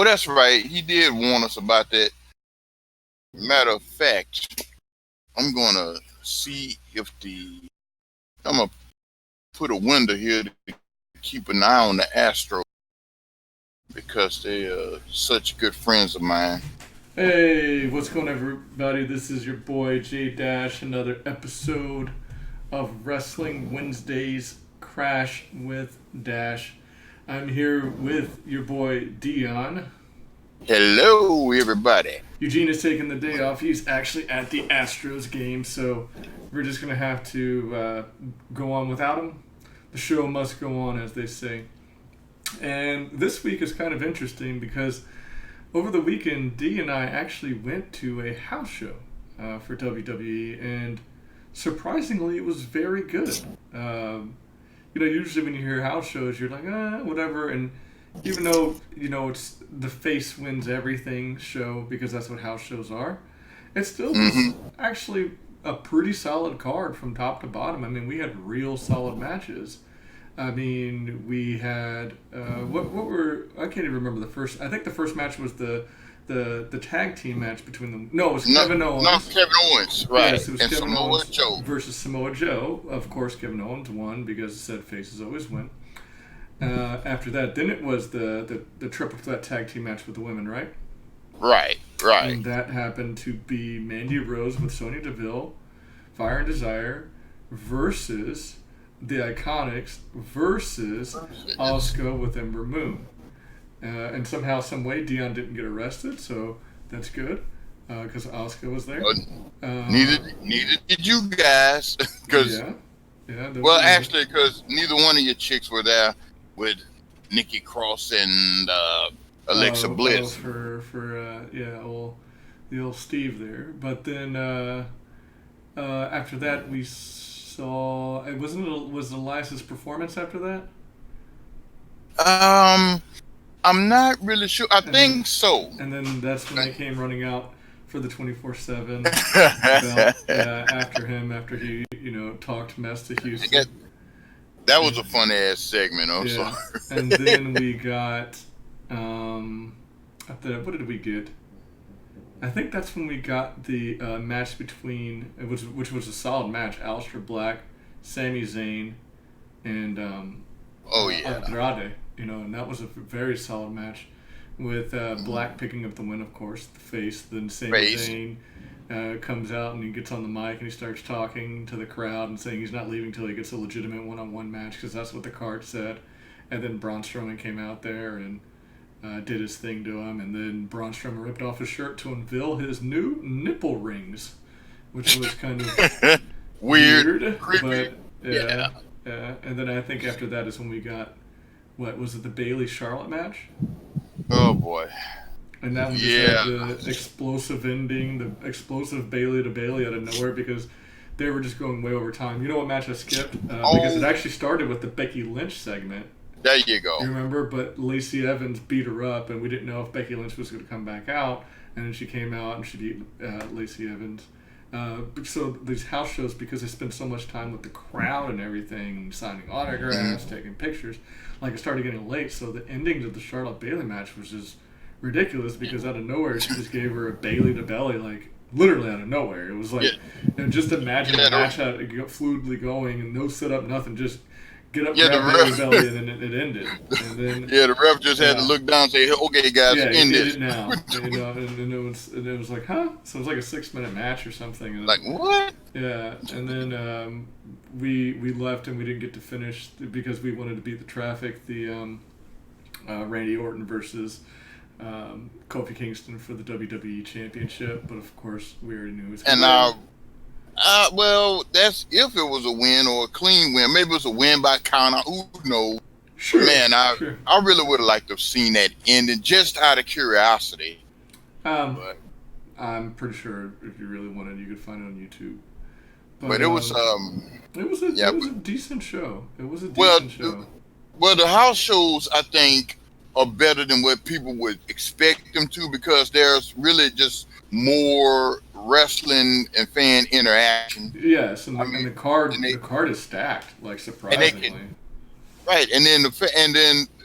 That's right. He did warn us about that. Matter of fact, I'm gonna see if I'm gonna put a window here to keep an eye on the Astro because they are such good friends of mine. Hey, what's going on, everybody? This is your boy J Dash. Another episode of Wrestling Wednesdays Crash with Dash. I'm here with your boy Deon. Hello, everybody. Eugene is taking the day off. He's actually at the Astros game, so we're just gonna have to go on without him. The show must go on, as they say. And this week is kind of interesting because over the weekend, Dee and I actually went to a house show for WWE, and surprisingly, it was very good. Usually when you hear house shows, you're like, whatever. And even though, it's the face wins everything show because that's what house shows are, it still was actually a pretty solid card from top to bottom. I mean, we had real solid matches. I mean, we had what were I can't even remember the first. I think the first match was the tag team match between them. No, it was Kevin Owens. No, Kevin Owens, right? Yes, it was and Kevin Samoa Owens Joe versus Samoa Joe. Of course, Kevin Owens won because said faces always win. After that, then it was the triple threat tag team match with the women, right? Right. And that happened to be Mandy Rose with Sonya Deville, Fire and Desire, versus the Iconics versus Asuka with Ember Moon. And somehow, some way, Deon didn't get arrested, so that's good because Asuka was there. Neither did you guys, because actually, because neither one of your chicks were there with Nikki Cross and Alexa Bliss. The old Steve there. But then after that, we saw. Was Elias's performance after that? I'm not really sure. I think so. And then that's when they came running out for the 24/7 belt after he talked mess to Houston. That was a fun ass segment. Sorry. And then we got what did we get? I think that's when we got the match between which was a solid match. Aleister Black, Sami Zayn, and Andrade. And that was a very solid match with Black picking up the win, of course, the face. Then Sami Zayn comes out and he gets on the mic and he starts talking to the crowd and saying he's not leaving until he gets a legitimate one-on-one match because that's what the card said. And then Braun Strowman came out there and did his thing to him, and then Braun Strowman ripped off his shirt to unveil his new nipple rings, which was kind of weird, creepy. But yeah. And then I think after that is when we got, what was it, the Bayley Charlotte match? Oh boy! And that one just had the explosive ending, the explosive Bayley to Bayley out of nowhere because they were just going way over time. You know what match I skipped? Because it actually started with the Becky Lynch segment. There you go. You remember? But Lacey Evans beat her up, and we didn't know if Becky Lynch was going to come back out. And then she came out, and she beat Lacey Evans. So these house shows, because they spend so much time with the crowd and everything, signing autographs, taking pictures, it started getting late. So the ending to the Charlotte Bayley match was just ridiculous because out of nowhere, she just gave her a Bayley to belly, literally out of nowhere. It was just imagine the match had fluidly going and no setup, nothing, just get up, grab Bayley belly, and then it ended. And then the ref just had to look down and say, "Okay, guys, end this." It now. and it was like, huh? So it was like a 6-minute match or something. And what? Yeah, and then we left and we didn't get to finish because we wanted to beat the traffic. The Randy Orton versus Kofi Kingston for the WWE Championship, but of course we already knew it was going to well, that's if it was a win or a clean win. Maybe it was a win by count. Who knows? Sure. Man, I really would have liked to have seen that ending just out of curiosity. But I'm pretty sure if you really wanted, you could find it on YouTube. But it was a decent show. It was a decent show. Well, the house shows, I think, are better than what people would expect them to because there's really just more wrestling and fan interaction. Yes, and the card is stacked, surprisingly. right, and then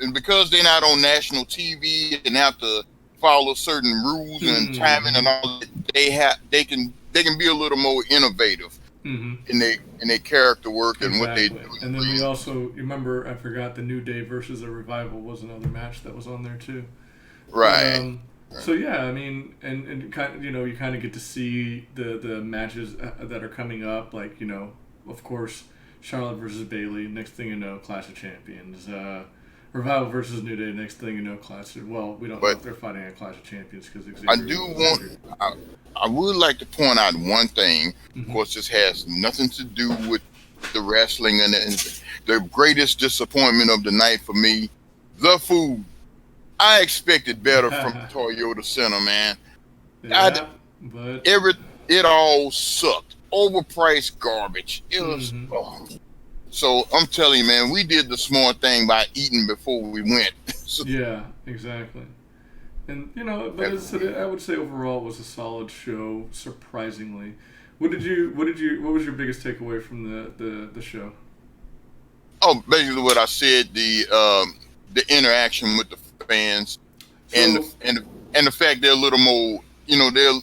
and because they're not on national TV and have to follow certain rules and timing and Mm-hmm. all that, they can be a little more innovative Mm-hmm. in their character work and what they do Exactly. in And the then we ring. also remember I forgot the New Day versus the Revival was another match that was on there too. But Right. so yeah, I mean, and kind of, you kind of get to see the matches that are coming up, like of course, Charlotte versus Bailey. Next thing you know, Clash of Champions. Revival versus New Day. Next thing you know, Clash. Well, we don't know But if they're fighting at Clash of Champions because I Xavier do was want. injured. I, I would like to point out one thing. Of Mm-hmm. course, this has nothing to do with the wrestling and the greatest disappointment of the night for me, the food. I expected better from Toyota Center, man. I Yeah, but every it all sucked. Overpriced garbage. It was. mm-hmm. Oh. So I'm telling you, man, we did the smart thing by eating before we went. So, Yeah, exactly. And but I would say overall it was a solid show. Surprisingly, what was your biggest takeaway from the show? oh, basically what I said, the interaction with the fans and So, and the fact they're a little more,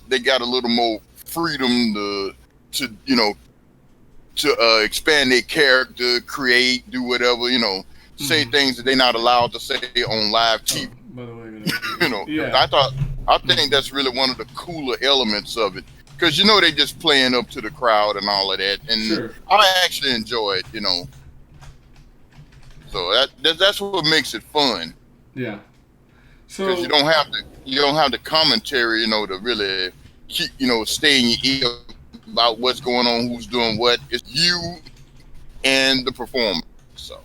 they got a little more freedom to to expand their character, create, do whatever, say mm-hmm. things that they're not allowed to say on live Oh, TV. by the way, I gotta do this. Yeah. I think Mm-hmm. that's really one of the cooler elements of it because they just playing up to the crowd and all of that, and Sure. I actually enjoy it, so that's what makes it fun Yeah. because So you don't have the commentary, to really keep, stay in your ear about what's going on, who's doing what. It's you and the performer. So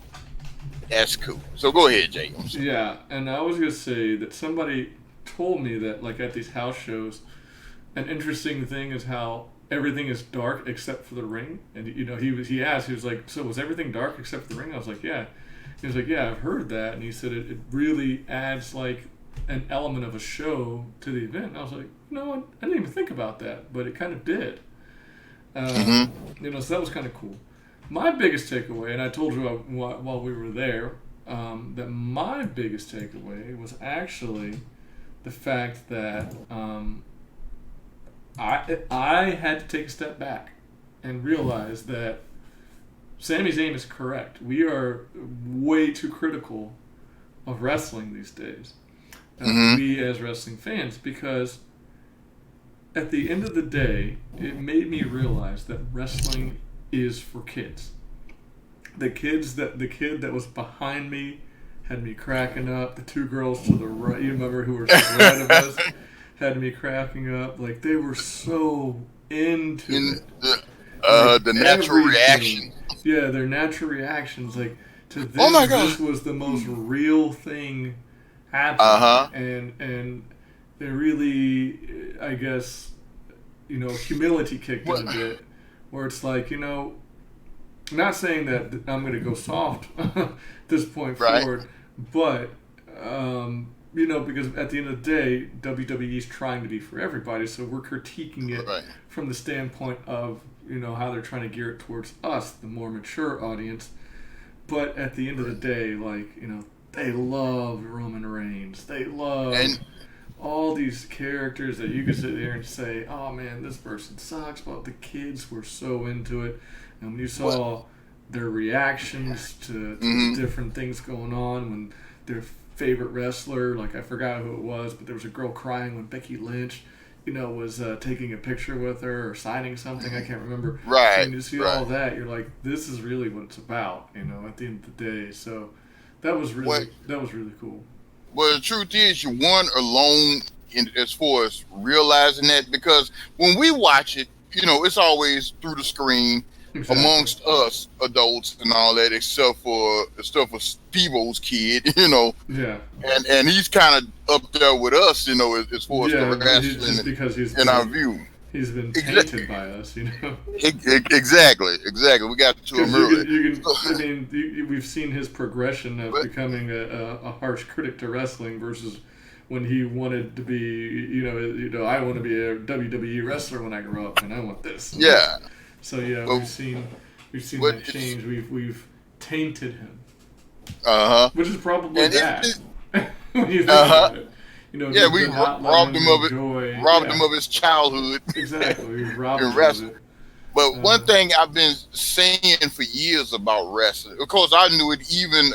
that's cool. So go ahead, Jay. I'm sorry. yeah, and I was gonna say that somebody told me that like at these house shows, an interesting thing is how everything is dark except for the ring. And he asked, he was like, so was everything dark except for the ring? I was like, yeah. He was like, yeah, I've heard that. And he said it really adds like an element of a show to the event. And I was like, I didn't even think about that, but it kind of did. Mm-hmm. So that was kind of cool. My biggest takeaway, and I told you while we were there, that my biggest takeaway was actually the fact that I had to take a step back and realize that Sami Zayn is correct. We are way too critical of wrestling these days. Mm-hmm. We as wrestling fans, because at the end of the day, it made me realize that wrestling is for kids. The kid that was behind me had me cracking up. The two girls to the right, you remember who were to the right of us, had me cracking up. Like they were so into In it. the natural reaction. Yeah, their natural reactions. Like to Oh them, my god. this was the most real thing Uh happening, huh. and they really, I guess, humility kicked in a bit, where it's like, not saying that I'm going to go soft this point Right. forward, but because at the end of the day, WWE is trying to be for everybody, so we're critiquing it Right. from the standpoint of how they're trying to gear it towards us, the more mature audience. But at the end of the day, like they love Roman Reigns. They love And all these characters that you can sit there and say, "Oh man, this person sucks," but the kids were so into it, and when you saw their reactions to mm-hmm. different things going on, when their favorite wrestler, like I forgot who it was, but there was a girl crying when Becky Lynch, was taking a picture with her or signing something. I can't remember. Right. When you see Right. all that, you're like, this is really what it's about. At the end of the day, so that was What? really cool. Well, the truth is, you weren't alone as far as realizing that because when we watch it, it's always through the screen Exactly. amongst us adults and all that, except for Steve-O's kid, Yeah. and he's kind of up there with us, as far as the Yeah, but he's just wrestling because in our view. he's been Exactly. tainted by us. Exactly. We got to him Because early. I mean, we've seen his progression of But becoming a harsh critic to wrestling versus when he wanted to be, I want to be a WWE wrestler when I grow up, and I want this. yeah, So yeah, but, we've seen but that change. We've tainted him. which is probably And bad when you think uh-huh. about it. You know, Yeah, just we to not let robbed him him of it, enjoy. robbed Yeah, him of his childhood exactly. We robbed in him of wrestling. it. But one Uh, thing I've been saying for years about wrestling, of course, I knew it even,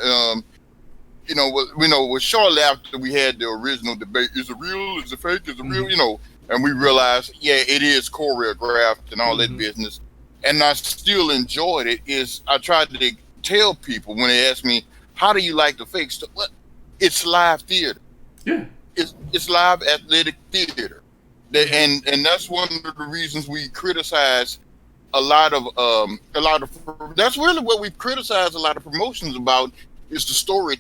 was shortly after we had the original debate: is it real? Is it fake? Is it real? mm-hmm, And we realized, yeah, it is choreographed and all that mm-hmm. business. And I still enjoyed it. Is I tried to tell people when they ask me, how do you like the fake stuff? Well, it's live theater. Yeah. It's live athletic theater. Mm-hmm. And that's one of the reasons we criticize a lot of that's really what we've criticized a lot of promotions about is the story,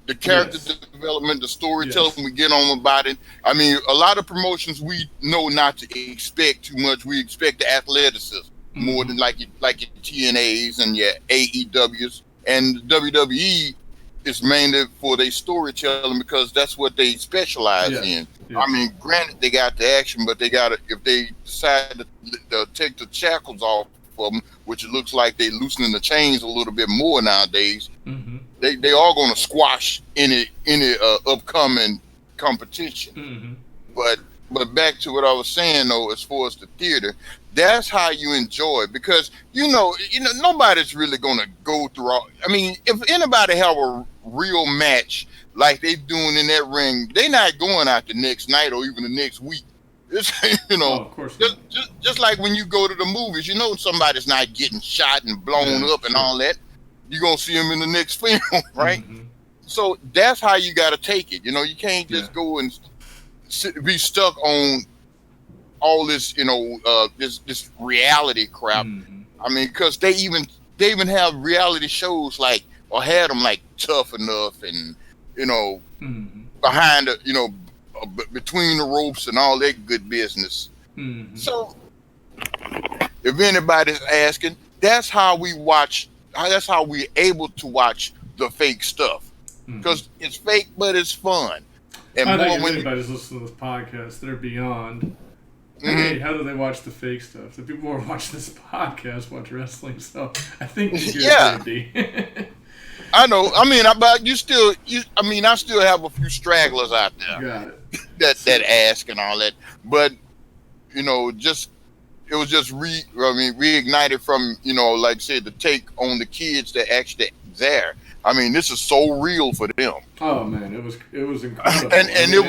the character Yes. development, the storytelling. Yes. We get on about it. I mean, a lot of promotions we know not to expect too much. We expect the athleticism more Mm-hmm. than like your TNAs and your AEWs, and WWE is mainly for their storytelling because that's what they specialize Yes. in. I Yes. mean, granted, they got the action, but they got to, if they decide to take the shackles off of them, which it looks like they loosening the chains a little bit more nowadays, Mm-hmm. they are going to squash any upcoming competition. Mm-hmm. But but back to what I was saying though, as far as the theater, that's how you enjoy it because nobody's really gonna go through all. I mean, if anybody have a real match like they doing in that ring, they not going out the next night or even the next week. It's Oh, of course not. just like when you go to the movies, somebody's not getting shot and blown Yeah. up and Sure. all that. You're gonna see them in the next film, right? Mm-hmm. So that's how you got to take it. You can't Yeah. just go and be stuck on all this, this reality crap. Mm-hmm. I mean, because they even have reality shows like or had them like Tough Enough and you know Mm-hmm. behind the between the ropes and all that good business. Mm-hmm. So if anybody's asking, that's how we watch. That's how we're able to watch the fake stuff Mm-hmm. because it's fake, but it's fun. And I think more if when you. anybody's listening to this podcast, they're beyond. Hey, Mhm. how do they watch the fake stuff? The people who are watching this podcast watch wrestling, so I think you Yeah, get it, I know. I mean, but I mean, I still have a few stragglers out there Got it. that So, ask and all that. But just it was just reignited from like I said, the take on the kids that actually there. I mean, this is so real for them, oh man, it was incredible. I and mean,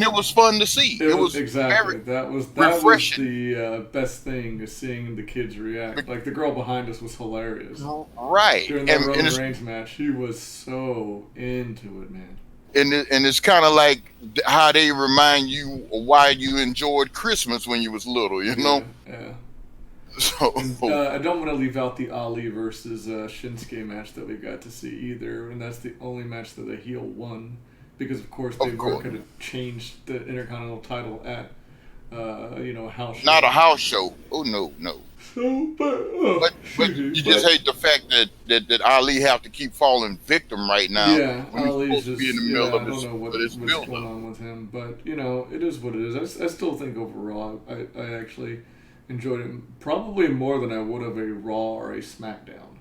it was fun to see. it It was was very exactly that was refreshing. the best thing is seeing the kids react. Like the girl behind us was hilarious Right, during that Roman Reigns match. She was so into it, man. and it's kind of like how they remind you why you enjoyed Christmas when you was little, Yeah, yeah. So And I don't want to leave out the Ali versus Shinsuke match that we got to see either, and that's the only match that the heel won, because of course they of weren't course, going to change the Intercontinental title at a house not show. a house show. Oh no, no. So, But excuse me, you just but hate the fact that Ali have to keep falling victim right now yeah, when he's Ali's supposed to be in just the middle I don't know of his what's build going up. on with him, but it is what it is. I still think overall I actually enjoyed it probably more than I would have a Raw or a SmackDown.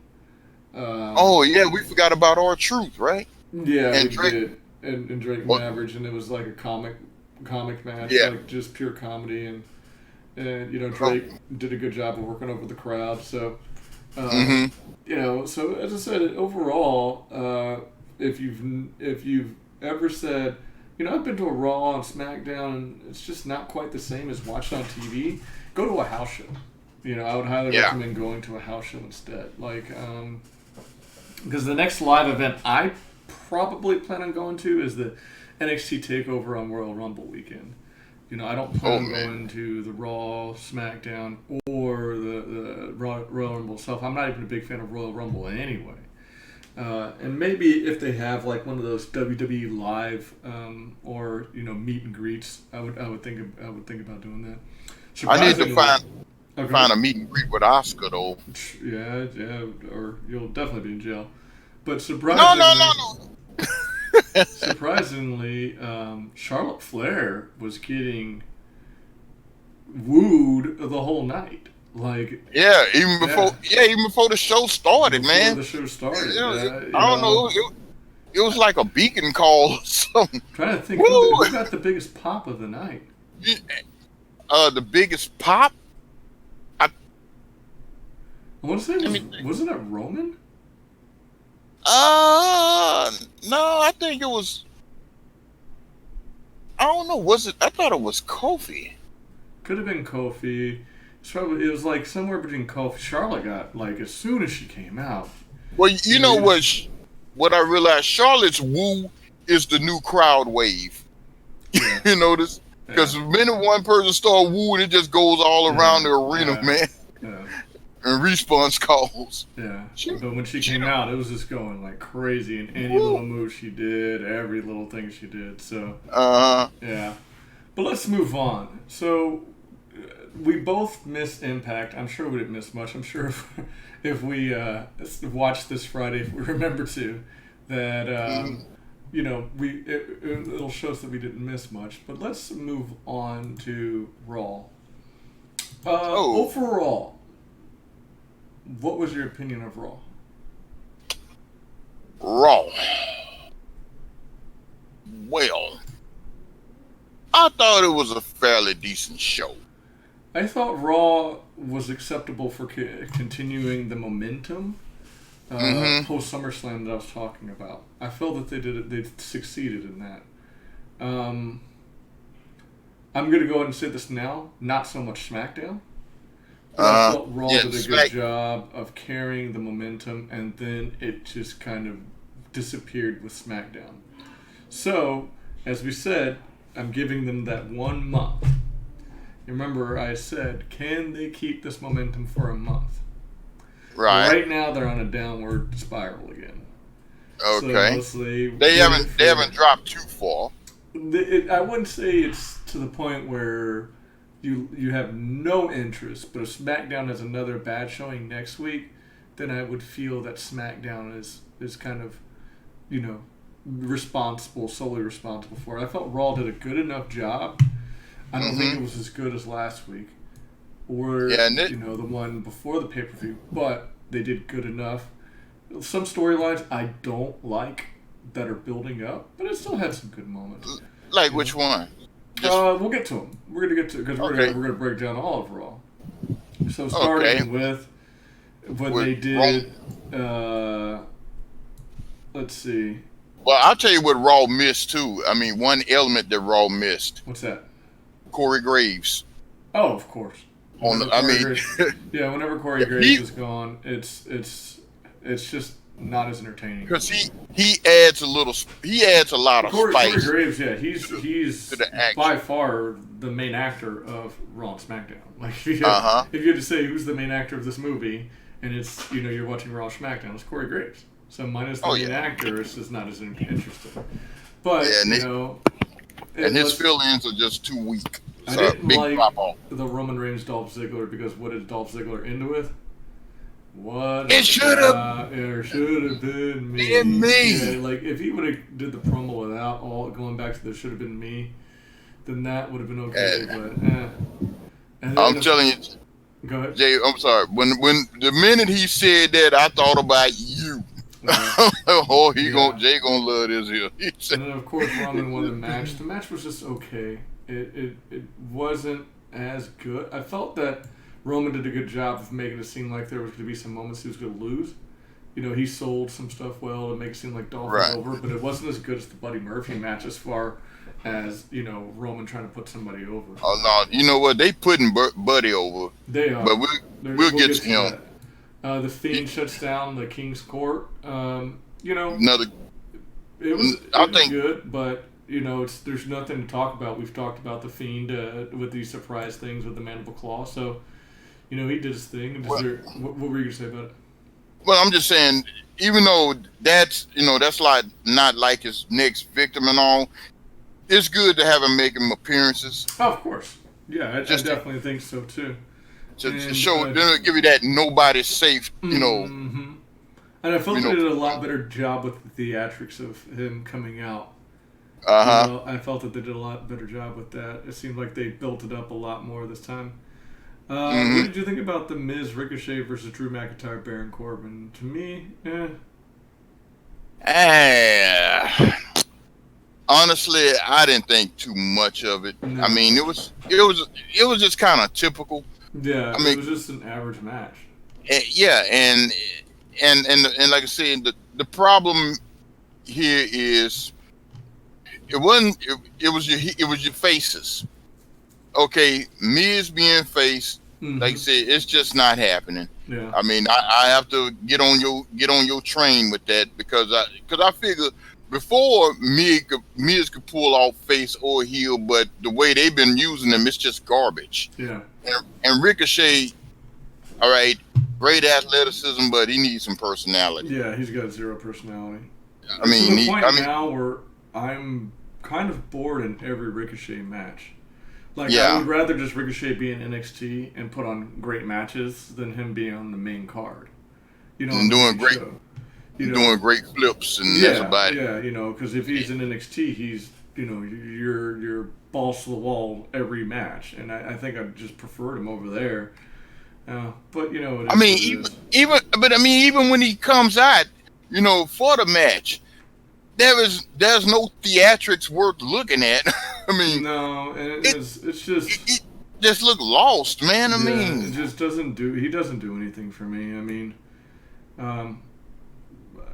Um, Oh yeah, we forgot about our truth, right? Yeah, we And Drake. did, and Drake What? Maverick, and it was like a comic match, Yeah. like just pure comedy, and Oh. Drake did a good job of working over the crowd. So, Mm-hmm. so as I said, overall, if you've ever said, I've been to a Raw and SmackDown, and it's just not quite the same as watching on TV, go to a house show. I would highly Yeah. recommend going to a house show instead. Because the next live event I probably plan on going to is the NXT Takeover on Royal Rumble weekend. I don't plan Oh on man. going to the Raw, SmackDown, or the Royal Rumble itself. I'm not even a big fan of Royal Rumble anyway. And maybe if they have like one of those WWE live or meet and greets, I would think about doing that. I need to Surprisingly, find a meet and greet with Oscar though. yeah, or you'll definitely be in jail. But No, no, no, no. surprisingly, Charlotte Flair was getting wooed the whole night. Like, Yeah, even before the show started, before man. the show started. I don't know. It was like a beacon call or something. Trying to think Woo! who got the biggest pop of the night. The biggest pop. I I want to say, let me think. wasn't it Roman? No, I think it was. I don't know. Was it? I thought it was Kofi. Could have been Kofi. It was like somewhere between Kofi. Charlotte got like as soon as she came out. Well, you know what I realized? Charlotte's woo is the new crowd wave. Yeah. You notice? Because the minute one person starts wooing, it just goes all around the arena, man. Yeah. And response calls. Yeah. But when she came out, it was just going like crazy, and any little move she did, every little thing she did. So. Yeah. But let's move on. So. We both missed Impact. I'm sure we didn't miss much. I'm sure if we watch this Friday, if we remember to, that you know it'll show us that we didn't miss much. But let's move on to Raw. Overall, what was your opinion of Raw? Raw. Well, I thought it was a fairly decent show. I thought Raw was acceptable for continuing the momentum post SummerSlam that I was talking about. I feel that they succeeded in that. I'm going to go ahead and say this now. Not so much SmackDown. I felt Raw did a good job of carrying the momentum, and then it just kind of disappeared with SmackDown. So, as we said, I'm giving them that 1 month. Remember, I said, can they keep this momentum for a month? Right. Right now, they're on a downward spiral again. Okay. So they haven't dropped too far. I wouldn't say it's to the point where you have no interest, but if SmackDown has another bad showing next week, then I would feel that SmackDown is kind of, solely responsible for it. I felt Raw did a good enough job. I don't think it was as good as last week or the one before the pay-per-view, but they did good enough. Some storylines I don't like that are building up, but it still had some good moments. Like which one? We'll get to them. We're going to get to because we're going to break down all of Raw. So starting with what they did, let's see. Well, I'll tell you what Raw missed too. I mean, one element that Raw missed. What's that? Corey Graves. Oh, of course. Whenever Corey Graves is gone, it's just not as entertaining. Because he adds a lot of spice. Corey Graves, he's by far the main actor of Raw and SmackDown. Like if you had to say who's the main actor of this movie, and it's you're watching Raw or SmackDown, it's Corey Graves. So minus the main actor, it's just not as interesting. But and his fill-ins are just too weak. I didn't like the Roman Reigns Dolph Ziggler because what did Dolph Ziggler end with? It should have been me. Yeah, like if he would have did the promo without all going back to the should have been me, then that would have been okay. But I'm telling you, go ahead. Jay. I'm sorry. When the minute he said that, I thought about you. Jay gonna love this here. And then of course Roman won the match. The match was just okay. It wasn't as good. I felt that Roman did a good job of making it seem like there was going to be some moments he was going to lose. He sold some stuff well to make it seem like Dolph was over, but it wasn't as good as the Buddy Murphy match as far as, Roman trying to put somebody over. Oh, no. You know what? They putting Buddy over. They are. But we'll get to him. The Fiend shuts down the King's Court. Another. It was good, but... there's nothing to talk about. We've talked about the Fiend with these surprise things with the Mandible Claw. So, he did his thing. What were you going to say about it? Well, I'm just saying, even though that's like not like his next victim and all, it's good to have him making appearances. Oh, of course. Yeah, I definitely think so too. To show, give you that nobody's safe, Mm-hmm. And I felt they did a lot better job with the theatrics of him coming out. I felt that they did a lot better job with that. It seemed like they built it up a lot more this time. What did you think about the Miz, Ricochet versus Drew McIntyre, Baron Corbin? To me, Uh, honestly, I didn't think too much of it. I No. mean, it was just kind of typical. Yeah, I it mean, was just an average match. yeah, and like I said, the problem here is it was your faces. Okay, Miz being faced, like I Mm-hmm. said, it's just not happening. Yeah. I mean, I have to get on your train with that because I figure before Miz could pull off face or heel, but the way they've been using them, it's just garbage. Yeah. And Ricochet, all right, great athleticism, but he needs some personality. Yeah, he's got zero personality. I To mean, the point now where I'm kind of bored in every Ricochet match. Like, I yeah, would rather just Ricochet be in NXT and put on great matches than him being on the main card. On and the doing main great, show. You know, doing great flips, and that's yeah, about it. yeah, because if he's in NXT, he's, you're balls to the wall every match. And I think I just preferred him over there. But, it I is mean, what it is. even when he comes out, for the match, there's no theatrics worth looking at. I mean, No, and it, it's just. it just look lost, man. I Yeah, it mean, just doesn't do. He doesn't do anything for me. I mean, um,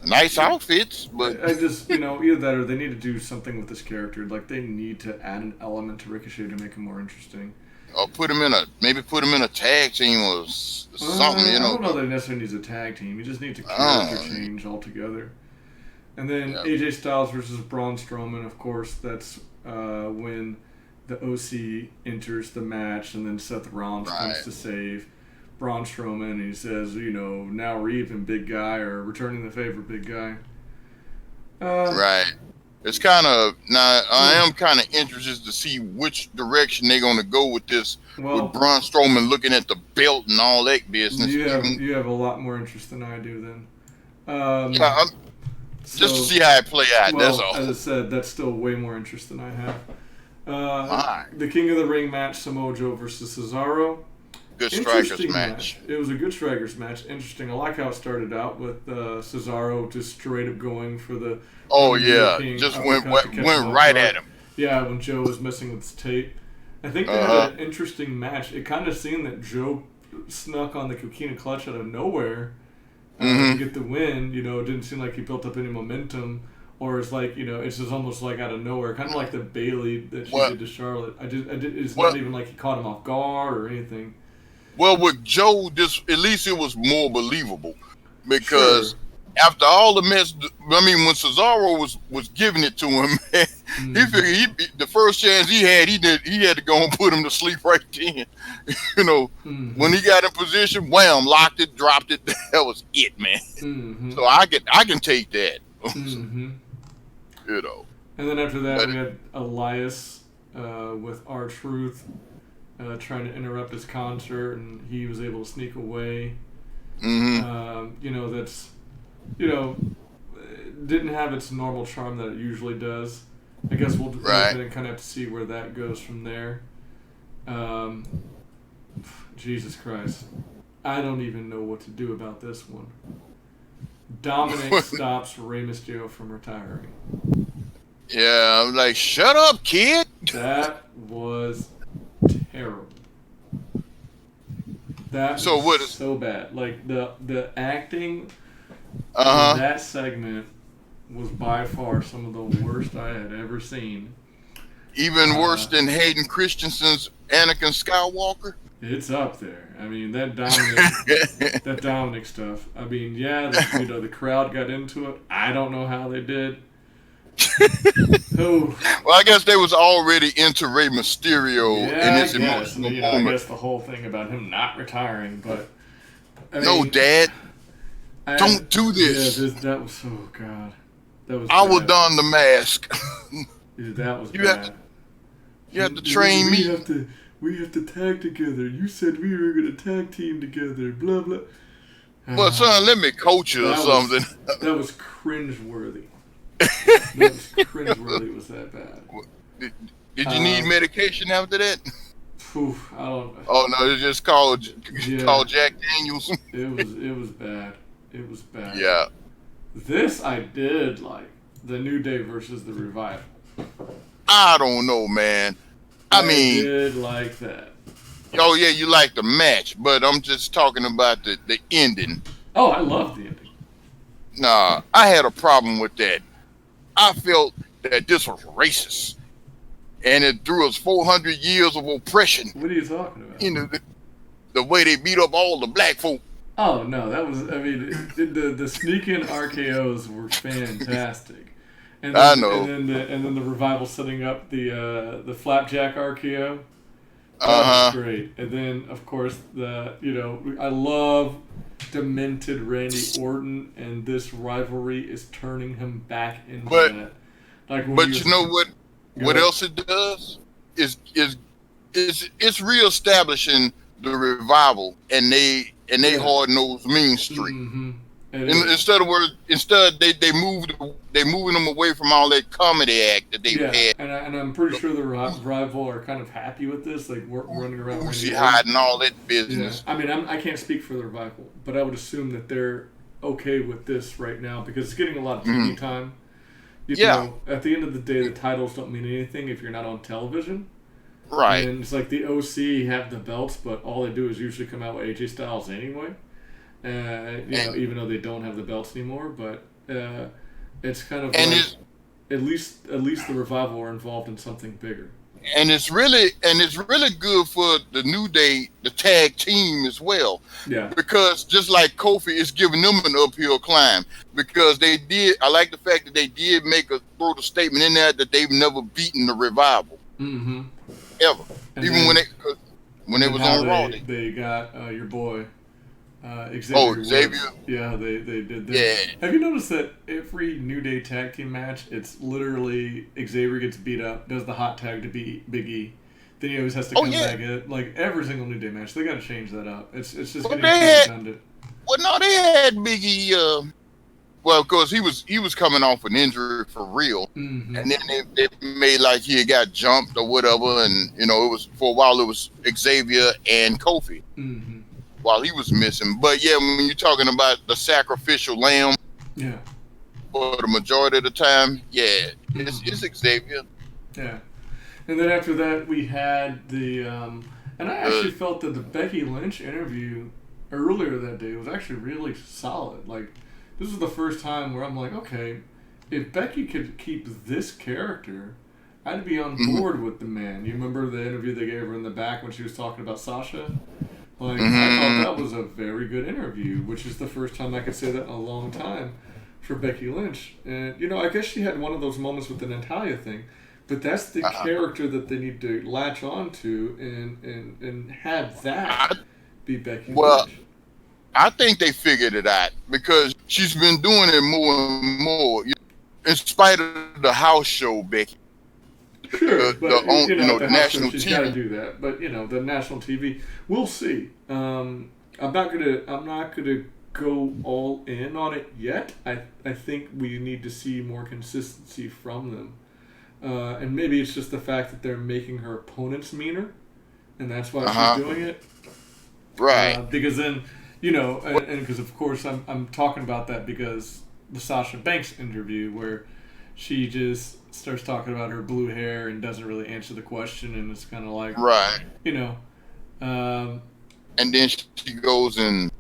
nice outfits, but I just either that or they need to do something with this character. Like they need to add an element to Ricochet to make him more interesting. or put him in a tag team or something. I don't know that he necessarily needs a tag team. He just needs a character Uh, change altogether. And then yeah, AJ Styles versus Braun Strowman. Of course, that's when the OC enters the match, and then Seth Rollins comes right, to save Braun Strowman. And he says, now we're even, big guy, or returning the favor, big guy. Uh, right. It's kind of now. I am kind of interested to see which direction they're going to go with this. With well, Braun Strowman looking at the belt and all that business. you have a lot more interest than I do then. Yeah, just to So, see how it play out. That's well, all. as I said, that's still way more interest than I have. My The King of the Ring match, Samoa Joe versus Cesaro. good strikers Interesting match. It was a good strikers match. Interesting. I like how it started out with Cesaro just straight up going for the Oh running yeah, King just uppercut went to catch him went off right guard. at him. Yeah, when Joe was messing with his tape. I think they Uh-huh. had an interesting match. It kind of seemed that Joe snuck on the Coquina clutch out of nowhere to get the win. It didn't seem like he built up any momentum. Or it's like, it's just almost like out of nowhere. Kind of like the Bailey that she Well, did to Charlotte. It's well, not even like he caught him off guard or anything. well, with Joe, this at least it was more believable Sure. because after all the mess, I mean, when Cesaro was giving it to him, he figured the first chance he had, he had to go and put him to sleep right then. When he got in position, wham, locked it, dropped it. That was it, man. Mm-hmm. So I can take that. Mm-hmm. you know. And then after that, But we had Elias with R-Truth trying to interrupt his concert, and he was able to sneak away. That's, didn't have its normal charm that it usually does. I guess we'll right. kind of have to see where that goes from there. Jesus Christ. I don't even know what to do about this one. Dominic stops Rey Mysterio from retiring. Yeah, I'm like, shut up, kid. That was terrible. That So was what is? so bad. Like the acting Uh in huh. that segment was by far some of the worst I had ever seen. Even worse than Hayden Christensen's Anakin Skywalker. It's up there. I mean that Dominic stuff. I mean, yeah, the crowd got into it. I don't know how they did. Oh. Well, I guess they was already into Rey Mysterio in his emotional I moment. guess the whole thing about him not retiring, but I No, mean, Dad, don't do this. Yeah, that was, oh God, that was. I will bad. don the mask. Yeah, that was You bad. have to train me. We have to tag together. You said we were gonna tag team together. Blah blah. Well, son, let me coach you or something. That was cringeworthy. That was cringeworthy. It was that bad. Did you need medication after that? Oof, I don't. Oh no, it's just called Yeah. Jack Daniels. It was bad. It was bad. Yeah. This I did like. The New Day versus the Revival. I don't know, man. I mean, did like that. oh yeah, you like the match, but I'm just talking about the ending. Oh, I love the ending. Nah, I had a problem with that. I felt that this was racist, and it threw us 400 years of oppression. What are you talking about? You know, the way they beat up all the black folk. Oh no, that was. I mean, the sneak in RKO's were fantastic. And then, I know. And then the Revival setting up the flapjack RKO. That was great. And then of course I love demented Randy Orton, and this rivalry is turning him back into that. But you know what? What else it does is it's reestablishing the Revival and they hard-nosed mean streak. Mm-hmm. Instead they moving them away from all that comedy act that they had. And I'm pretty sure the Rival are kind of happy with this, like we're running around hiding all that business. Yeah. I mean, I can't speak for the Revival, but I would assume that they're okay with this right now because it's getting a lot of TV time. You know, at the end of the day, the titles don't mean anything if you're not on television. Right. And it's like the OC have the belts, but all they do is usually come out with AJ Styles anyway. Even though they don't have the belts anymore, but it's kind of like at least the Revival are involved in something bigger. And it's really good for the New Day, the tag team as well. Yeah. Because just like Kofi, it's giving them an uphill climb. Because I like the fact that they did throw the statement in there that they've never beaten the Revival. Mm-hmm. Ever. And even when they was on Raw. They got your boy Xavier. Oh, Xavier. Yeah, they did that. Yeah. Have you noticed that every New Day tag team match, it's literally Xavier gets beat up, does the hot tag to beat Big E, then he always has to come back in. Like every single New Day match, they got to change that up. It's just getting redundant. Well, no, they had Big E. Well, because he was coming off an injury for real, and then they made like he had got jumped or whatever, and it was for a while it was Xavier and Kofi. Mm-hmm. While he was missing. But yeah, when you're talking about the sacrificial lamb, for the majority of the time, it's Xavier. Yeah. And then after that, we had the, and I actually felt that the Becky Lynch interview earlier that day was actually really solid. Like, this was the first time where I'm like, okay, if Becky could keep this character, I'd be on board with the man. You remember the interview they gave her in the back when she was talking about Sasha? Like, I thought that was a very good interview, which is the first time I could say that in a long time for Becky Lynch. And, I guess she had one of those moments with the Natalia thing, but that's the character that they need to latch on to and have that be Becky Lynch. I think they figured it out because she's been doing it more and more. In spite of the house show, Becky. Sure, but the national she's TV. got to do that. But the national TV, we'll see. I'm not gonna go all in on it yet. I think we need to see more consistency from them, and maybe it's just the fact that they're making her opponents meaner, and that's why she's doing it. Right. Because then and because of course I'm talking about that because the Sasha Banks interview where she just starts talking about her blue hair and doesn't really answer the question, and it's kind of like, and then she goes and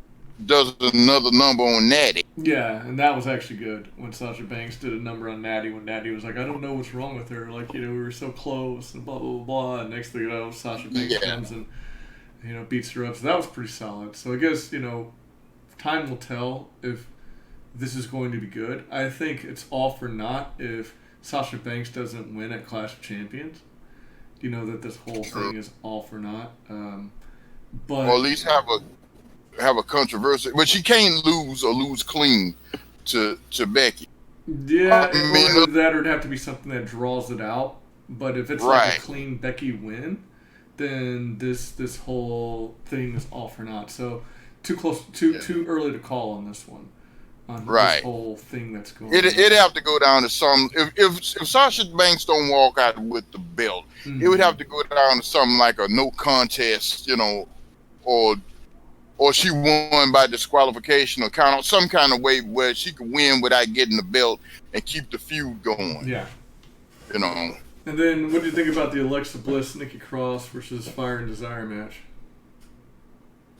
does another number on Natty. Yeah, and that was actually good when Sasha Banks did a number on Natty when Natty was like, I don't know what's wrong with her. Like, we were so close and blah, blah, blah, blah. And next thing you know, Sasha Banks comes and, beats her up. So that was pretty solid. So I guess, time will tell if this is going to be good. I think it's all for naught if Sasha Banks doesn't win at Clash of Champions. That this whole thing is all for naught. But or at least have a controversy, but she can't lose clean to Becky. Yeah, or that would have to be something that draws it out. But if it's like a clean Becky win, then this whole thing is all for naught. So too early to call on this one. On this whole thing that's going on. It'd have to go down to some. If Sasha Banks don't walk out with the belt, it would have to go down to something like a no contest, or or she won by disqualification or count out some kind of way where she could win without getting the belt and keep the feud going. Yeah. You know. And then, what do you think about the Alexa Bliss, Nikki Cross versus Fire and Desire match?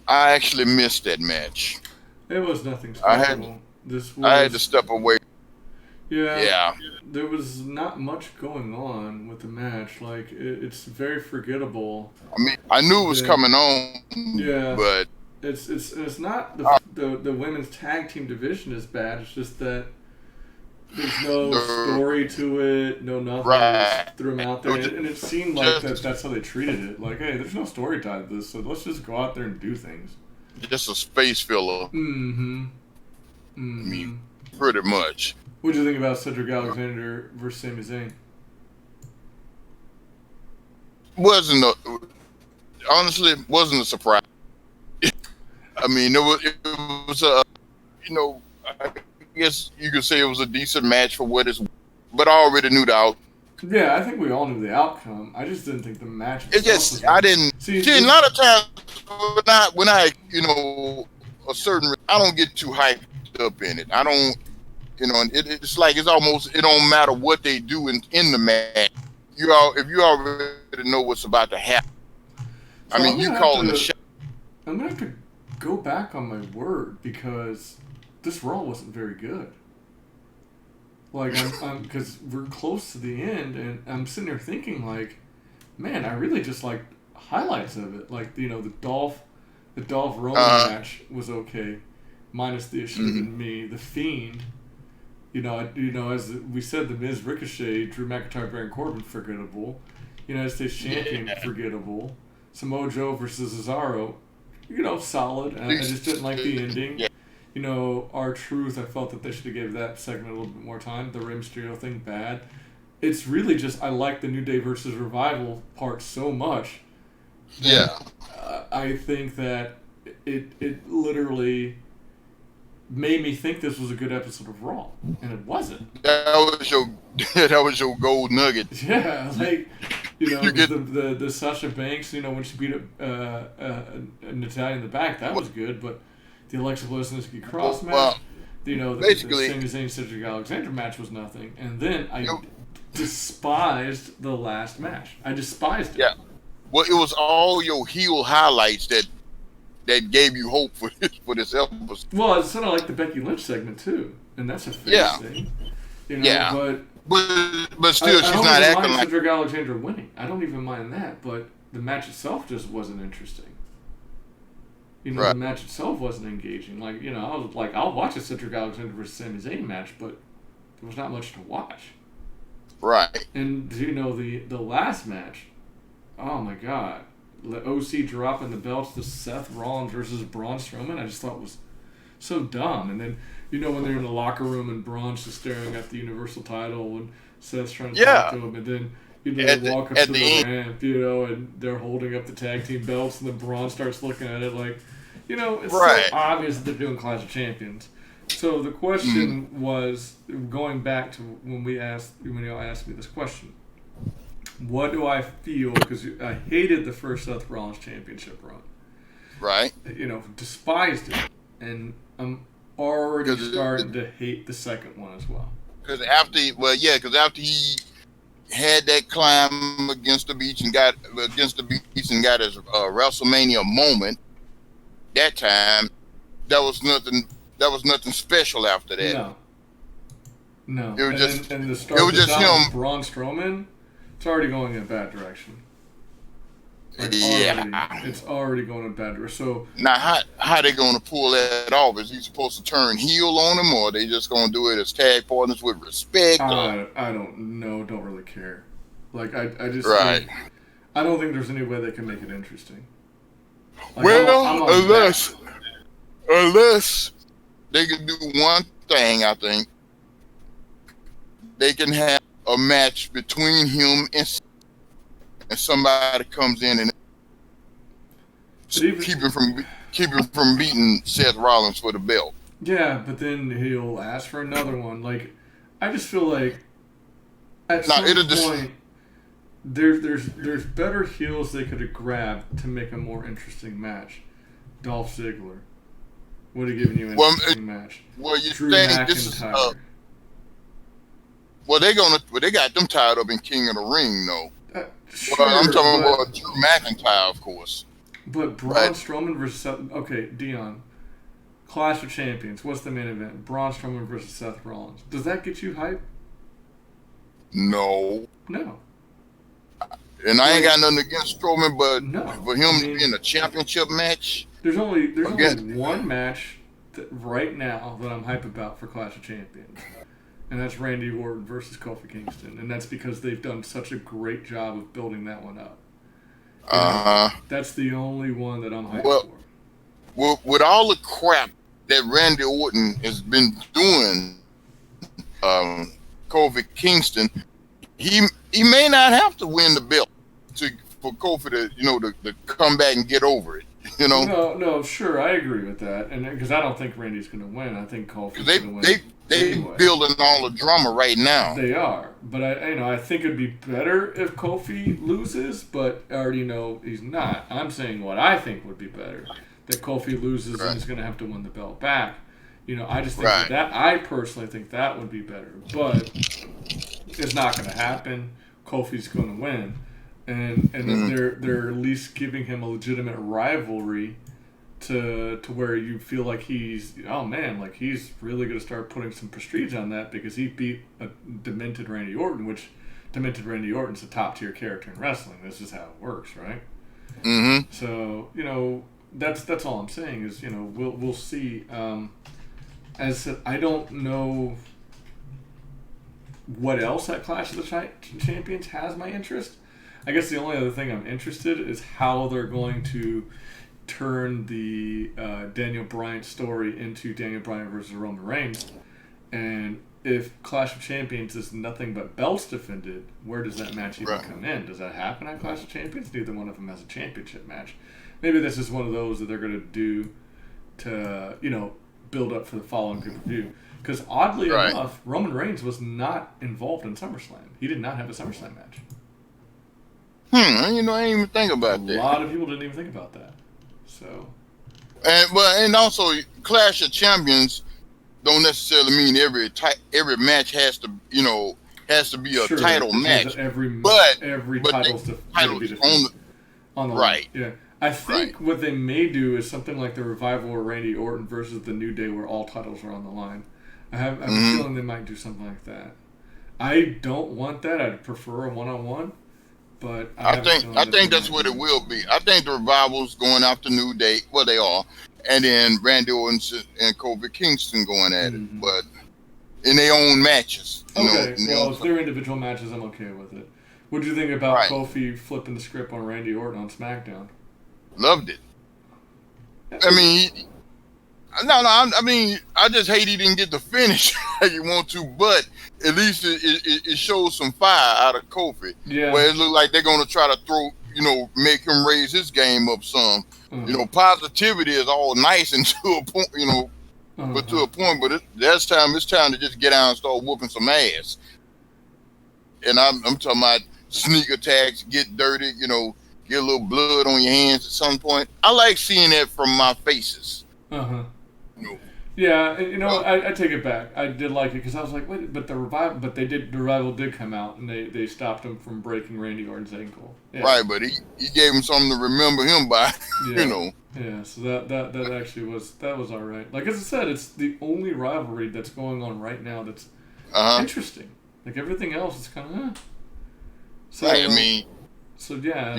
I actually missed that match. It was nothing special. I had to step away. Yeah. There was not much going on with the match. Like, it's very forgettable. I mean, I knew it was coming on. Yeah. But it's not the women's tag team division is bad. It's just that there's no story to it, no nothing. Right. Just threw them out there, and it seemed like that's how they treated it. Like, hey, there's no story tied to this, so let's just go out there and do things. Just a space filler. Mm-hmm. I mean, pretty much. What do you think about Cedric Alexander versus Sami Zayn? Honestly, wasn't a surprise. I mean, it was a, I guess you could say it was a decent match for what it's, but I already knew the outcome. Yeah, I think we all knew the outcome. I just didn't think the match. It just, I didn't. See, a lot of times when I I don't get too hyped up in it. I don't, it's like it don't matter what they do in the match. If you already know what's about to happen. So I mean, you calling the shot. I'm gonna have to go back on my word because this Raw wasn't very good. Like, because we're close to the end, and I'm sitting there thinking, like, man, I really just like highlights of it. Like, the Dolph Roman match was okay, minus the issue in me. The Fiend, as we said, the Miz, Ricochet, Drew McIntyre, Baron Corbin, forgettable. United States Champion, forgettable. Samoa Joe versus Cesaro, solid. I just didn't like the ending. Yeah. R-Truth, I felt that they should have given that segment a little bit more time. The Rey Mysterio thing, bad. It's really just, I like the New Day versus Revival part so much. Yeah. I think that it literally made me think this was a good episode of Raw, and it wasn't. That was your gold nugget. Yeah, like, the Sasha Banks, when she beat an Italian in the back, that was good, but the Alexa Bliss and Nikki Cross match, the Sami Zayn Cedric Alexander match was nothing, and then I despised the last match. I despised it. Yeah, well, it was all your heel highlights that gave you hope for this episode. Well, it's sort of like the Becky Lynch segment too, and that's a face thing. But still, she's not acting like Cedric Alexander winning. I don't even mind that, but the match itself just wasn't interesting. The match itself wasn't engaging. Like, I was like, I'll watch a Cedric Alexander versus Sami Zayn match, but there was not much to watch. Right. And the last match, oh my God, the OC dropping the belts to Seth Rollins versus Braun Strowman, I just thought was so dumb. And then, when they're in the locker room and Braun's just staring at the Universal title and Seth's trying to talk to him, and then they walk up to the ramp, and they're holding up the tag team belts, and then Braun starts looking at it like, it's so obvious that they're doing Clash of Champions. So the question was, going back to when y'all asked me this question, what do I feel? Because I hated the first Seth Rollins championship run. Right. Despised it, and I'm already starting to hate the second one as well. Because after he had that climb against the beach and got his WrestleMania moment, that time, that was nothing special after that. No. It was just him. Braun Strowman, it's already going in a bad direction. It's already going in a bad direction. So now, how they going to pull that off? Is he supposed to turn heel on him, or are they just going to do it as tag partners with respect? I don't know. Don't really care. Like, I just think, I don't think there's any way they can make it interesting. Like, unless they can do one thing, I think they can have a match between him and somebody comes in and keep him from beating Seth Rollins for the belt. Yeah, but then he'll ask for another one. Like, I just feel like at some point there's better heels they could have grabbed to make a more interesting match Dolph Ziggler would have given you an Well, interesting match. well, you Drew think this is McIntyre. well, they got them tied up in King of the Ring, though. Sure, Well, I'm talking but, about Drew McIntyre, of course. But Braun Strowman versus okay, Deon. Clash of Champions. What's the main event? Braun Strowman versus Seth Rollins. Does that get you hype? No. No. And I ain't got nothing against Strowman, but No. for him to be in a championship match, there's only one match right now that I'm hype about for Clash of Champions, and that's Randy Orton versus Kofi Kingston, and that's because they've done such a great job of building that one up. That's the only one that I'm hyped for. Well, with all the crap that Randy Orton has been doing, Kofi Kingston, he may not have to win the belt for Kofi to come back and get over it. No, sure, I agree with that, and because I don't think Randy's going to win, I think Kofi's going to win. They anyway. building all the drama right now. They are, but I think it'd be better if Kofi loses, but I already know he's not. I'm saying what I think would be better, that Kofi loses and he's going to have to win the belt back. I just think that I personally think that would be better, but it's not going to happen. Kofi's going to win. And they're at least giving him a legitimate rivalry to where you feel like he's really going to start putting some prestige on that because he beat a demented Randy Orton, which demented Randy Orton's a top tier character in wrestling. This is how it works, right? Mm-hmm. So that's all I'm saying is we'll see. As I said, I don't know what else at Clash of the Champions has my interest. I guess the only other thing I'm interested is how they're going to turn the Daniel Bryan story into Daniel Bryan versus Roman Reigns. And if Clash of Champions is nothing but belts defended, where does that match even come in? Does that happen at Clash of Champions? Neither one of them has a championship match. Maybe this is one of those that they're going to do to, build up for the following pay-per-view. Because oddly enough, Roman Reigns was not involved in SummerSlam. He did not have a SummerSlam match. I didn't even think about that. A lot of people didn't even think about that. So, and also Clash of Champions don't necessarily mean every match has to be a title match. Every title's going to be defended on the line. Yeah, I think what they may do is something like the revival of Randy Orton versus the New Day, where all titles are on the line. I have a feeling they might do something like that. I don't want that. I'd prefer a one-on-one. But I think that's what it will be. I think the revival's going after New Day. Well, they are, and then Randy Orton and Kofi Kingston going at it, but in their own matches. If they're individual matches, I'm okay with it. What do you think about Kofi flipping the script on Randy Orton on SmackDown? Loved it. I mean, I just hate he didn't get the finish like you want to, but at least it shows some fire out of Kofi. Yeah. Where it looks like they're going to try to throw, make him raise his game up some. Positivity is all nice and to a point, but to a point, but it's time to just get out and start whooping some ass. And I'm talking about sneak attacks, get dirty, get a little blood on your hands at some point. I like seeing that from my faces. Yeah, I take it back. I did like it because I was like, wait, but the revival did come out and they stopped him from breaking Randy Orton's ankle. Yeah. Right, but he gave him something to remember him by, Yeah, so that actually was all right. Like as I said, it's the only rivalry that's going on right now that's interesting. Like everything else is kind of. So yeah,